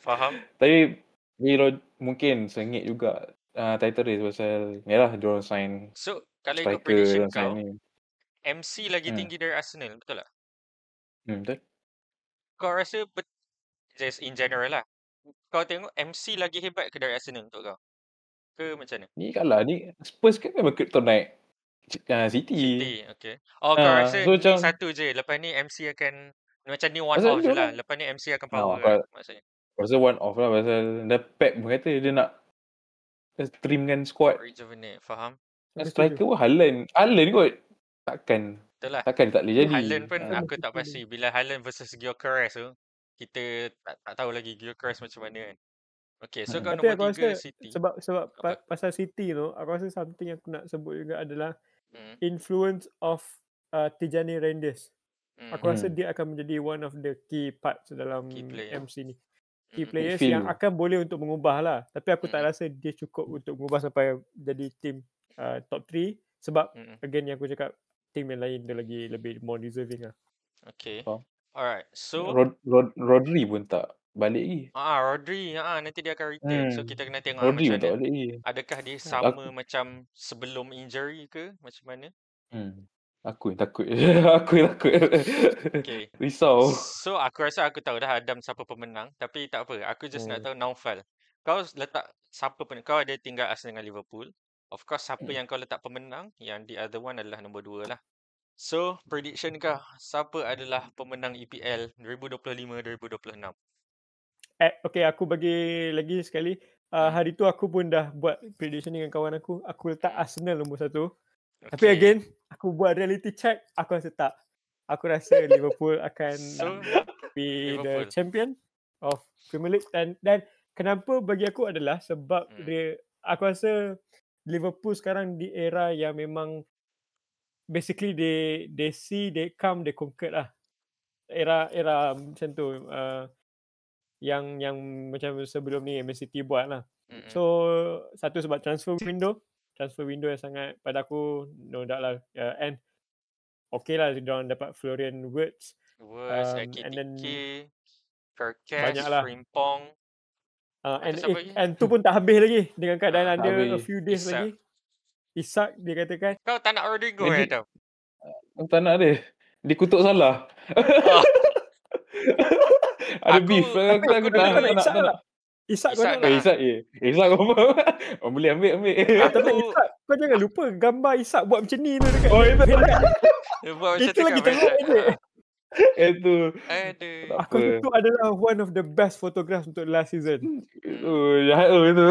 Speaker 1: Faham?
Speaker 3: Tapi mungkin sengit juga title race pasal yalah diorang sign
Speaker 1: So, kalau ikut
Speaker 3: striker,
Speaker 1: prediction
Speaker 3: diorang sign
Speaker 1: kau,
Speaker 3: ni.
Speaker 1: MC lagi tinggi dari Arsenal, betul tak?
Speaker 3: Betul.
Speaker 1: Kau rasa just in general lah. Kau tengok MC lagi hebat ke dari Arsenal untuk kau? Ke macam mana?
Speaker 3: Ni kalah ni Spurs kan memang kryptonite City.
Speaker 1: City, okay. Oh, kau rasa
Speaker 3: So
Speaker 1: ni
Speaker 3: macam
Speaker 1: satu je. Lepas ni MC akan macam ni one
Speaker 3: pasal
Speaker 1: off je lah.
Speaker 3: diorang
Speaker 1: Lepas ni MC akan power lah maksudnya.
Speaker 3: Pasal one off lah. Pasal dah Pep pun kata dia nak trimkan squad.
Speaker 1: Rejuvenate, faham?
Speaker 3: Striker pun Haaland kot. Takkan
Speaker 1: Betul lah.
Speaker 3: dia tak boleh jadi.
Speaker 1: Haaland pun aku tak pasti. Bila Haaland versus Gyökeres tu, kita tak tahu lagi Gyökeres macam mana kan. Okay, so kau
Speaker 2: Tapi
Speaker 1: nombor
Speaker 2: aku
Speaker 1: 3
Speaker 2: rasa
Speaker 1: City.
Speaker 2: sebab
Speaker 1: Apa?
Speaker 2: pasal City tu, aku rasa something yang aku nak sebut juga adalah
Speaker 1: Hmm.
Speaker 2: influence of Tijani Reinders.
Speaker 1: Hmm.
Speaker 2: Aku rasa dia akan menjadi one of the key parts dalam
Speaker 1: Key player.
Speaker 2: MC ni. Key
Speaker 1: Hmm.
Speaker 2: players
Speaker 3: Midfield
Speaker 2: yang akan boleh untuk mengubah lah. Tapi aku tak
Speaker 1: Hmm.
Speaker 2: rasa dia cukup untuk mengubah sampai jadi team top 3. Sebab
Speaker 1: Hmm.
Speaker 2: again yang aku cakap, team yang lain dia lagi lebih more deserving lah.
Speaker 1: Okay.
Speaker 3: Faham.
Speaker 1: Alright. So
Speaker 3: Rodri pun tak balik lagi.
Speaker 1: Rodri nanti dia akan return. So kita kena tengok
Speaker 3: Rodri
Speaker 1: macam
Speaker 3: pun tak
Speaker 1: mana.
Speaker 3: balik lagi.
Speaker 1: Adakah dia sama macam sebelum injury ke? Macam mana?
Speaker 3: Aku takut. Aku takut.
Speaker 1: Okay.
Speaker 3: Risau.
Speaker 1: So aku rasa aku tahu dah Adam siapa pemenang. Tapi tak apa. Aku just nak tahu Naufal. Kau letak siapa pemenang? Kau ada tinggal Arsenal dengan Liverpool. Of course siapa yang kau letak pemenang. Yang the other one adalah nombor 2 lah. So prediction kau. Siapa adalah pemenang EPL 2025-2026?
Speaker 2: Okay, aku bagi lagi sekali. Hari tu aku pun dah buat prediction dengan kawan aku. Aku letak Arsenal nombor 1.
Speaker 1: Okay.
Speaker 2: Tapi again, aku buat reality check. Aku rasa tak. Aku rasa Liverpool akan be
Speaker 1: Liverpool.
Speaker 2: the champion of Premier League. Dan kenapa bagi aku adalah sebab aku rasa Liverpool sekarang di era yang memang basically they see, they come, they conquer lah. Era macam tu. Yang macam sebelum ni Man City buat lah. So satu sebab transfer window yang sangat pada aku no doubt lah, and okay lah diorang dapat Florian Wirtz, and then
Speaker 1: Kerkes, Frimpong,
Speaker 2: and tu pun tak habis lagi dengan keadaan ada a few days
Speaker 1: Isak.
Speaker 2: lagi. Isak dia katakan.
Speaker 1: Kau tak nak Rodrigo Adam?
Speaker 3: Tak nak dia. Dia kutuk salah. Ada beef. Aku tak nak.
Speaker 2: Isak kau nak.
Speaker 3: Isak kau apa? Boleh ambil.
Speaker 2: Tapi Isak, kau jangan lupa gambar Isak buat macam ni tu dekat.
Speaker 1: Dia buat macam
Speaker 2: itu lagi tengok je.
Speaker 3: Itu.
Speaker 2: Aku itu adalah one of the best photographs untuk last season.
Speaker 3: Jahat itu.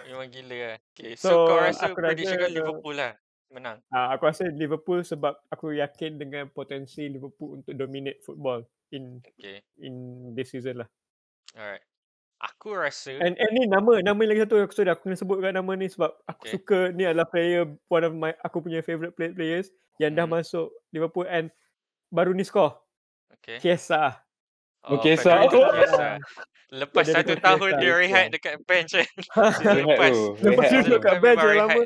Speaker 1: Memang gila lah. Okay, so kau rasa prediction kau Liverpool lah menang?
Speaker 2: Aku rasa Liverpool sebab aku yakin dengan potensi Liverpool untuk dominate football in this season lah.
Speaker 1: Alright. Aku rasa
Speaker 2: and ni nama lagi satu aku kena sebut kat nama ni sebab aku suka ni adalah player, one of my aku punya favourite players yang dah masuk Liverpool and baru ni score. Chiesa.
Speaker 3: Chiesa.
Speaker 1: Lepas 1 tahun dia rehat dekat bench kan.
Speaker 3: Lepas
Speaker 2: dia duduk kat bench yang lama.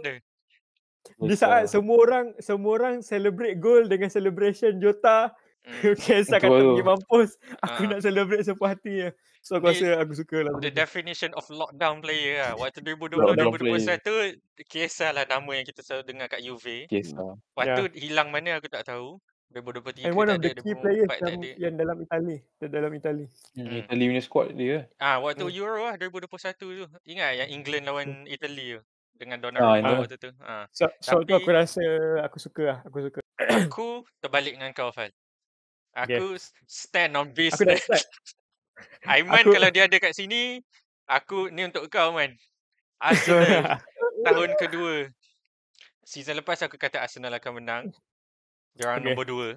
Speaker 2: Di saat semua orang celebrate goal dengan celebration Jota, Chiesa kata pergi mampus, aku nak celebrate sepuas hati. So aku rasa aku suka lah.
Speaker 1: The definition of lockdown player lah. Waktu 2020-2021 Chiesa lah nama yang kita selalu dengar kat Juve. Lepas tu hilang mana aku tak tahu. 2023
Speaker 2: and one of the key players yang dalam Itali.
Speaker 3: Itali punya squad dia.
Speaker 1: Waktu Euro lah 2021 tu. Ingat yang England lawan Italy tu dengan Donnarumma waktu tu.
Speaker 2: So tu aku rasa aku suka.
Speaker 1: Aku terbalik dengan kau, Fal. Aku stand on business. Aiman kalau dia ada kat sini, aku ni untuk kau, Man. Arsenal tahun kedua. Season lepas aku kata Arsenal akan menang. Diorang nombor 2.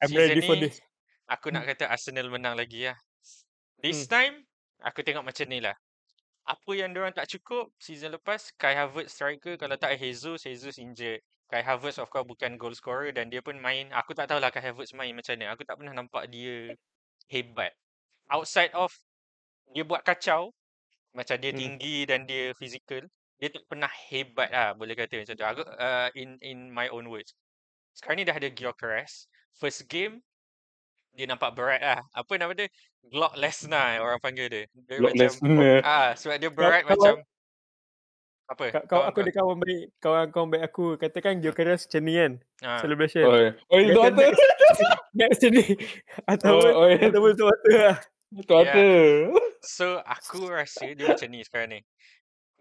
Speaker 2: I'm ready for this.
Speaker 1: Aku nak kata Arsenal menang lagi lah. This time, aku tengok macam ni lah. apa yang diorang tak cukup season lepas, Kai Havertz striker, kalau tak Jesus injured. Kai Havertz of course bukan goal scorer dan dia pun main, aku tak tahulah Kai Havertz main macam mana. Aku tak pernah nampak dia hebat. Outside of dia buat kacau, macam dia tinggi dan dia fizikal, dia tak pernah hebat lah, boleh kata macam tu. Aku, in my own words. Sekarang ni dah ada Gyökeres. First game, dia nampak berat lah. Apa nama dia? Glock Lesnar orang panggil dia. Dia
Speaker 3: Glock
Speaker 1: macam,
Speaker 3: Lesnar.
Speaker 1: sebab dia berat macam, apa?
Speaker 2: Aku ada kawan baik, kawan baik aku katakan Gyökeres macam ni kan. Celebration.
Speaker 3: Itu apa?
Speaker 2: Macam ni. Ataupun tu lah.
Speaker 1: So aku rasa dia macam ni sekarang ni.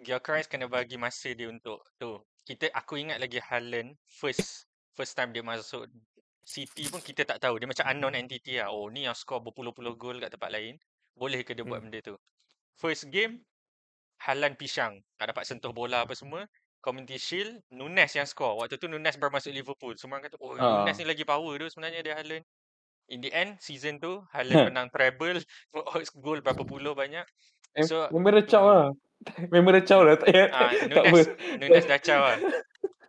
Speaker 1: Gyökeres kena bagi masa dia untuk tu. Aku ingat lagi Haaland first time dia masuk City pun kita tak tahu. Dia macam unknown entity lah. Oh, ni yang score berpuluh-puluh gol kat tempat lain. Boleh ke dia buat benda tu? First game, Haaland pisang. Tak dapat sentuh bola apa semua. Community Shield, Nunes yang score. Waktu tu Nunes baru masuk Liverpool. Semua orang kata, oh Nunes ni lagi power tu sebenarnya dia Haaland. In the end, season tu, Haaland menang treble. Gol berapa puluh banyak. So,
Speaker 3: memang recau lah. Memang recau lah.
Speaker 1: Nunes dah caw lah.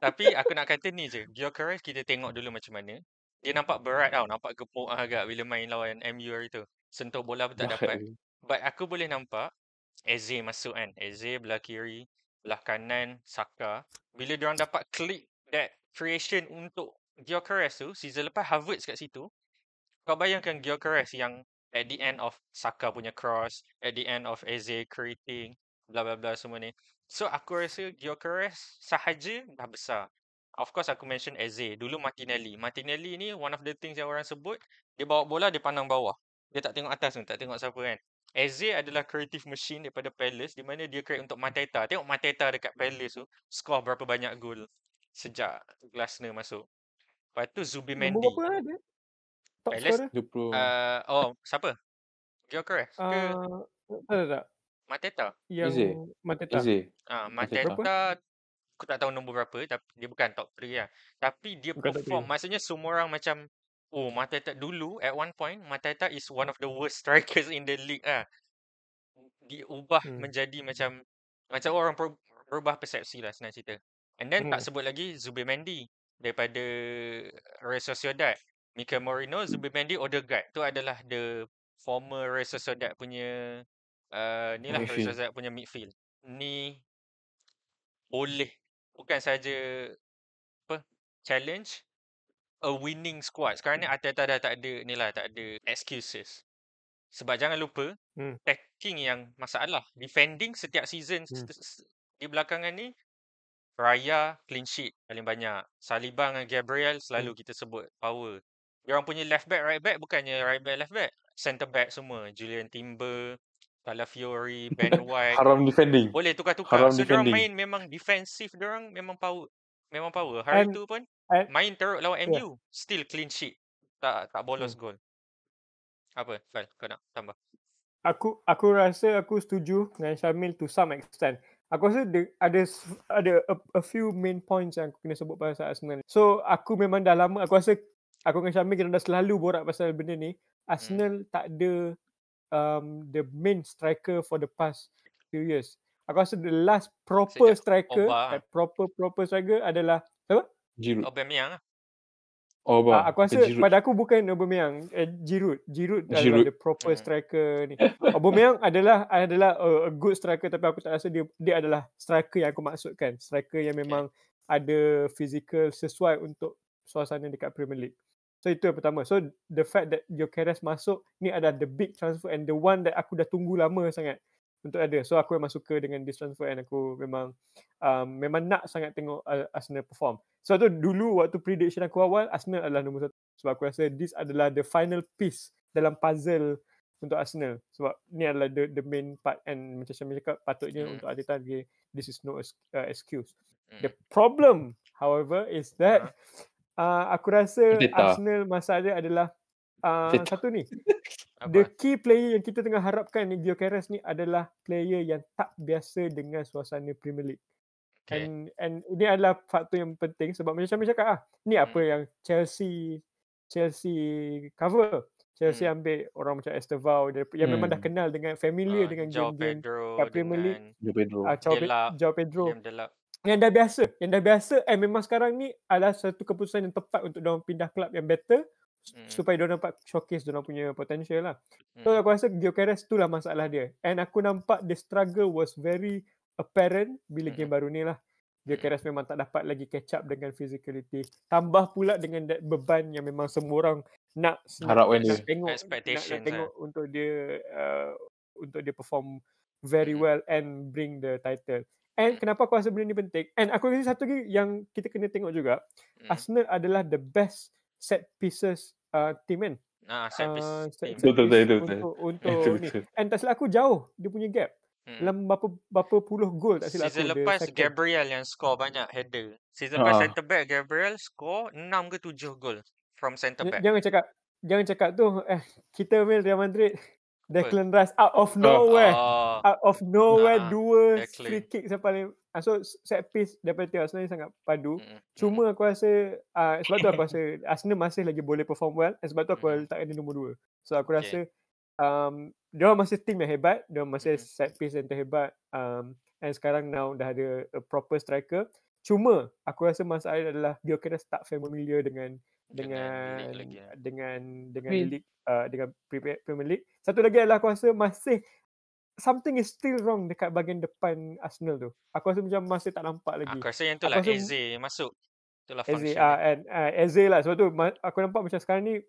Speaker 1: Tapi aku nak kata ni je. Gyökeres kita tengok dulu macam mana. Dia nampak berat tau. Nampak gepuk agak bila main lawan MU hari tu. Sentuh bola pun tak dapat. But aku boleh nampak Eze masuk kan. Eze belah kiri, belah kanan Saka. Bila diorang dapat click that creation untuk Gyökeres tu, season lepas Havertz kat situ. Kau bayangkan Gyökeres yang at the end of Saka punya cross, at the end of Eze creating, bla bla bla semua ni. So aku rasa Gyökeres sahaja dah besar. Of course aku mention Eze. Dulu Martinelli. Martinelli ni one of the things yang orang sebut, dia bawa bola dia pandang bawah. Dia tak tengok atas pun, tak tengok siapa kan. Eze adalah creative machine daripada Palace di mana dia create untuk Mateta. Tengok Mateta dekat Palace tu, score berapa banyak gol sejak Glasner masuk. Lepas tu Zubimendi.
Speaker 2: Nombor berapa dia? Top
Speaker 1: Palace,
Speaker 2: scorer?
Speaker 1: siapa? Gyökeres ke?
Speaker 2: Tak.
Speaker 1: Mateta?
Speaker 2: Yang Mateta.
Speaker 1: Mateta, aku tak tahu nombor berapa, tapi dia bukan top 3 lah. Tapi dia bukan perform, maksudnya semua orang macam, oh Mateta dulu, at one point, Mateta is one of the worst strikers in the league lah. Diubah menjadi macam orang berubah persepsi lah senang cerita. And then tak sebut lagi Zubimendi daripada Real Sociedad. Mikel Merino, Zubimendi, Odegaard. Tu adalah the former Real Sociedad punya ni lah Real Sociedad punya midfield. Ni boleh bukan saja challenge a winning squad. Sekarang ni Arteta dah tak ada excuses. Sebab jangan lupa attacking yang masalah. Defending setiap season di belakangan ni, Raya clean sheet paling banyak. Saliba dengan Gabriel selalu kita sebut power. Diorang punya left back, right back bukannya right back, left back. Centre back semua. Julian Timber, Calafiori, Ben White.
Speaker 3: Haram defending.
Speaker 1: Boleh tukar-tukar. So diorang main memang defensif, diorang memang power. Hari tu pun main teruk lawan MU. Still clean sheet. Tak bolos gol. Apa, Fal? Kau nak tambah?
Speaker 2: Aku rasa aku setuju dengan Syamil to some extent. Aku rasa ada a few main points yang aku kena sebut pasal Arsenal. So aku memang dah lama, aku rasa aku dengan Syamil kita dah selalu borak pasal benda ni. Arsenal tak ada the main striker for the past few years. Aku rasa the last proper striker, proper striker adalah siapa?
Speaker 3: Giroud.
Speaker 1: Aubameyang lah.
Speaker 2: Aku rasa pada aku bukan Aubameyang, Giroud adalah the proper striker ni. Aubameyang adalah a good striker, tapi aku tak rasa dia adalah striker yang aku maksudkan. Striker yang memang ada physical sesuai untuk suasana dekat Premier League. So itu yang pertama. So the fact that Gyökeres masuk ni adalah the big transfer and the one that aku dah tunggu lama sangat untuk ada. So aku memang suka dengan this transfer and aku memang nak sangat tengok Arsenal perform. So tu dulu waktu prediction aku awal, Arsenal adalah nombor 1. Sebab aku rasa this adalah the final piece dalam puzzle untuk Arsenal. Sebab ni adalah the main part, and macam Syamil cakap, patutnya untuk Arteta, this is no excuse. The problem, however, is that aku rasa Arsenal masalah adalah satu ni. The key player yang kita tengah harapkan ni, Gyökeres ni, adalah player yang tak biasa dengan suasana Premier League. And ini adalah faktor yang penting sebab macam Syamil cakap ni apa yang Chelsea cover. Chelsea ambil orang macam Estevao yang memang dah kenal dengan familiar dengan
Speaker 1: João
Speaker 2: game-game
Speaker 1: Pedro
Speaker 2: kat Premier League.
Speaker 1: dengan
Speaker 3: João Pedro.
Speaker 2: João Pedro.
Speaker 1: Liam Delap.
Speaker 2: Yang dah biasa memang sekarang ni adalah satu keputusan yang tepat untuk diorang pindah kelab yang better supaya diorang dapat showcase diorang punya potential lah. So aku rasa Gyökeres tu lah masalah dia. And aku nampak the struggle was very apparent bila game baru ni lah. Gyökeres memang tak dapat lagi catch up dengan physicality. Tambah pula dengan beban yang memang semua orang nak tengok untuk dia perform very well and bring the title. And kenapa aku rasa benda ni penting? And aku rasa satu lagi yang kita kena tengok juga, Arsenal adalah the best set pieces team kan.
Speaker 1: Set piece team.
Speaker 2: Untuk ni. And tak silap aku jauh dia punya gap. Dalam berapa puluh gol tak silap aku.
Speaker 1: Season lepas Gabriel yang score banyak header. Season lepas centre back Gabriel score 6 ke 7 gol from centre back.
Speaker 2: Jangan cakap tu kita main Real Madrid Declan Rice out of nowhere. Dua free kick paling. So set piece daripada tim Arsenal ni sangat padu. Cuma aku rasa sebab tu aku rasa Arsenal masih lagi boleh perform well. Sebab tu aku letakkan dia nombor 2. So aku rasa dia masih tim yang hebat, dia masih set piece yang terhebat. And sekarang now dah ada a proper striker. Cuma aku rasa masalah adalah dia kena tak familiar dengan league, dengan Premier League. Satu lagi adalah aku rasa masih something is still wrong dekat bahagian depan Arsenal tu. Aku rasa macam masih tak nampak lagi.
Speaker 1: Aku rasa yang tu lah Eze masuk. Itulah function.
Speaker 2: Eze lah. Sebab tu aku nampak macam sekarang ni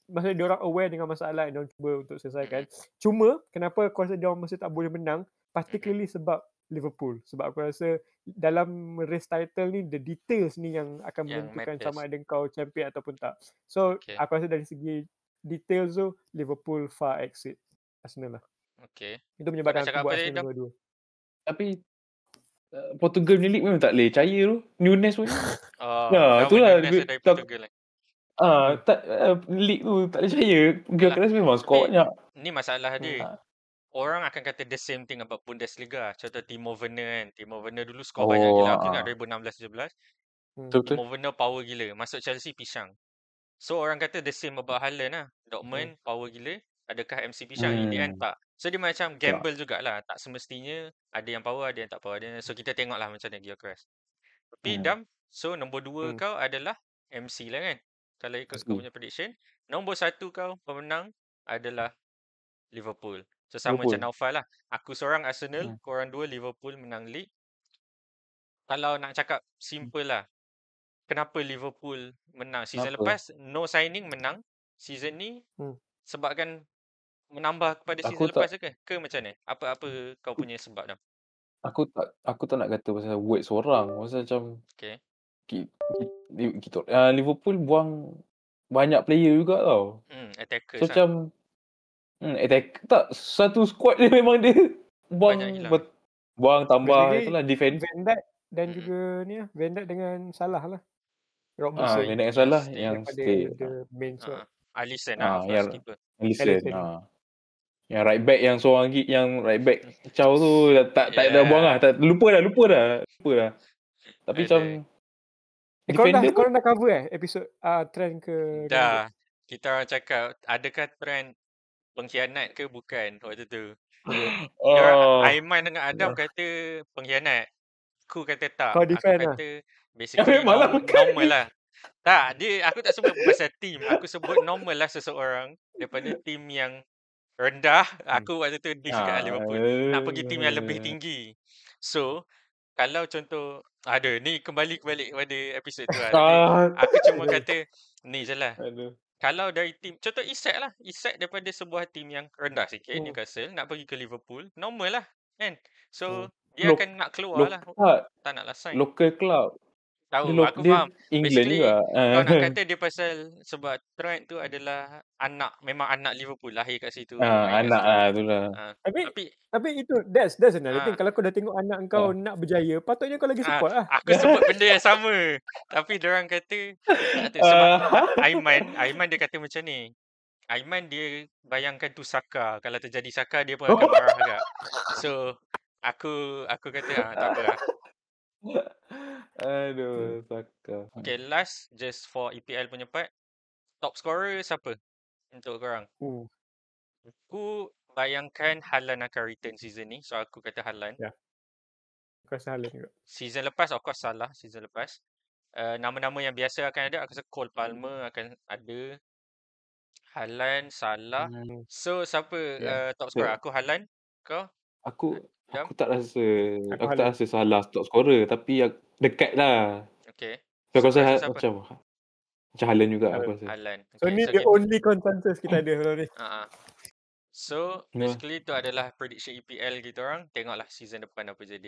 Speaker 2: maksudnya diorang aware dengan masalah yang diorang cuba untuk selesaikan. Cuma kenapa aku rasa diorang masih tak boleh menang, particularly sebab Liverpool. Sebab aku rasa dalam race title ni the details ni yang akan menentukan sama ada kau champion ataupun tak. So aku rasa dari segi details tu Liverpool far exceed Arsenal lah. Itu menyebabkan aku buat Arsenal nombor 2.
Speaker 3: Tapi Portugal ni league memang tak boleh percaya tu. Nunes pun.
Speaker 1: Itulah dari Portugal lah.
Speaker 3: League tu tak boleh percaya. Gyökeres memang skor banyak.
Speaker 1: Ni masalah dia. Orang akan kata the same thing about Bundesliga. Contoh Timo Werner kan. Timo Werner dulu skor banyak gila. Aku ingat 2016-17. Timo Werner power gila. Masuk Chelsea pisang. So orang kata the same about Haaland lah. Dortmund power gila. Adakah MC pisang? In the end tak. So dia macam gamble jugalah. Tak semestinya ada yang power, ada yang tak power. So kita tengoklah macam mana Gyökeres. Tapi Dam, so nombor 2 kau adalah MC lah kan? Kalau ikut kau punya prediction. Nombor 1 kau pemenang adalah Liverpool. So sama macam Naufal lah. Aku seorang Arsenal, korang 2 Liverpool menang league. Kalau nak cakap simple lah. Kenapa Liverpool menang? Season lepas no signing menang. Season ni sebabkan menambah kepada season lepas ke? Ke macam ni? Apa kau punya sebab dah?
Speaker 3: Aku tak nak kata pasal word seorang. Pasal macam kita Liverpool buang banyak player juga tau.
Speaker 1: Attackers
Speaker 3: so macam attack tak satu squad dia memang dia buang tambah itulah defend
Speaker 2: Van Dijk dan juga ni lah Van Dijk dengan Salah lah. Robertson
Speaker 3: Van Dijk dengan Salah yang stay.
Speaker 2: Main
Speaker 1: Alisson keeper.
Speaker 3: Alisson yang right back yang seorang lagi yang right back Chow tu tak dah buang lah. Lupa dah. Tapi macam
Speaker 2: korang dah cover episod trend ke?
Speaker 1: Dah. Kita orang cakap adakah trend pengkhianat ke bukan waktu tu. Aiman dengan Adam kata pengkhianat. Aku kata tak.
Speaker 2: Kau defend
Speaker 1: aku kata basically normal lah. Tak, aku tak sebut pasal team. Aku sebut normal lah seseorang daripada team yang rendah. Aku waktu tu diff kat Liverpool. Nak pergi team yang lebih tinggi. So, kalau contoh ni kembali kepada episod tu lah. Aku cuma kata ni je lah. Kalau dari tim, contoh Isak lah. Isak daripada sebuah tim yang rendah sikit, Newcastle, nak pergi ke Liverpool, normal lah. Kan? So, dia akan nak keluar lah. Tak nak lah sign.
Speaker 3: Local club.
Speaker 1: Tahu, aku faham.
Speaker 3: England
Speaker 1: basically,
Speaker 3: juga.
Speaker 1: Kau nak kata dia pasal sebab Trent tu adalah memang anak Liverpool, lahir kat situ.
Speaker 3: Anak lah tu lah.
Speaker 2: Tapi itu, that's another thing. Kalau kau dah tengok anak kau nak berjaya, patutnya kau lagi support lah.
Speaker 1: Aku sebut benda yang sama. Tapi diorang kata, sebab Aiman dia kata macam ni. Aiman dia bayangkan tu Saka. Kalau terjadi Saka, dia pun akan marah agak. So, aku kata, tak apa lah.
Speaker 3: Aduh, Saka.
Speaker 1: Okay, last just for EPL punya part. Top scorer siapa? untuk korang?
Speaker 2: Oh,
Speaker 1: Aku bayangkan Haaland akan return season ni. So aku kata Haaland.
Speaker 2: ya. Aku rasa Haaland juga.
Speaker 1: Season lepas of course salah. Season lepas. Nama-nama yang biasa akan ada. Aku rasa Cole Palmer akan ada. Haaland, Salah. So siapa
Speaker 2: Ya.
Speaker 1: top scorer?
Speaker 3: Ya.
Speaker 1: Aku Haaland. Kau?
Speaker 3: Aku
Speaker 1: Jam?
Speaker 3: tak rasa
Speaker 2: Aku
Speaker 3: aku tak
Speaker 2: Haaland.
Speaker 3: rasa Salah top scorer tapi dekat lah.
Speaker 1: Okay.
Speaker 3: So, aku
Speaker 1: So,
Speaker 3: rasa
Speaker 1: siapa?
Speaker 3: macam Haaland juga aku rasa.
Speaker 1: Haaland.
Speaker 2: So
Speaker 1: Okay,
Speaker 2: ni
Speaker 1: so
Speaker 2: the only consensus kita ada kalau ni.
Speaker 1: So
Speaker 3: Ya.
Speaker 1: basically tu adalah prediction EPL kita orang. Tengoklah season depan apa jadi.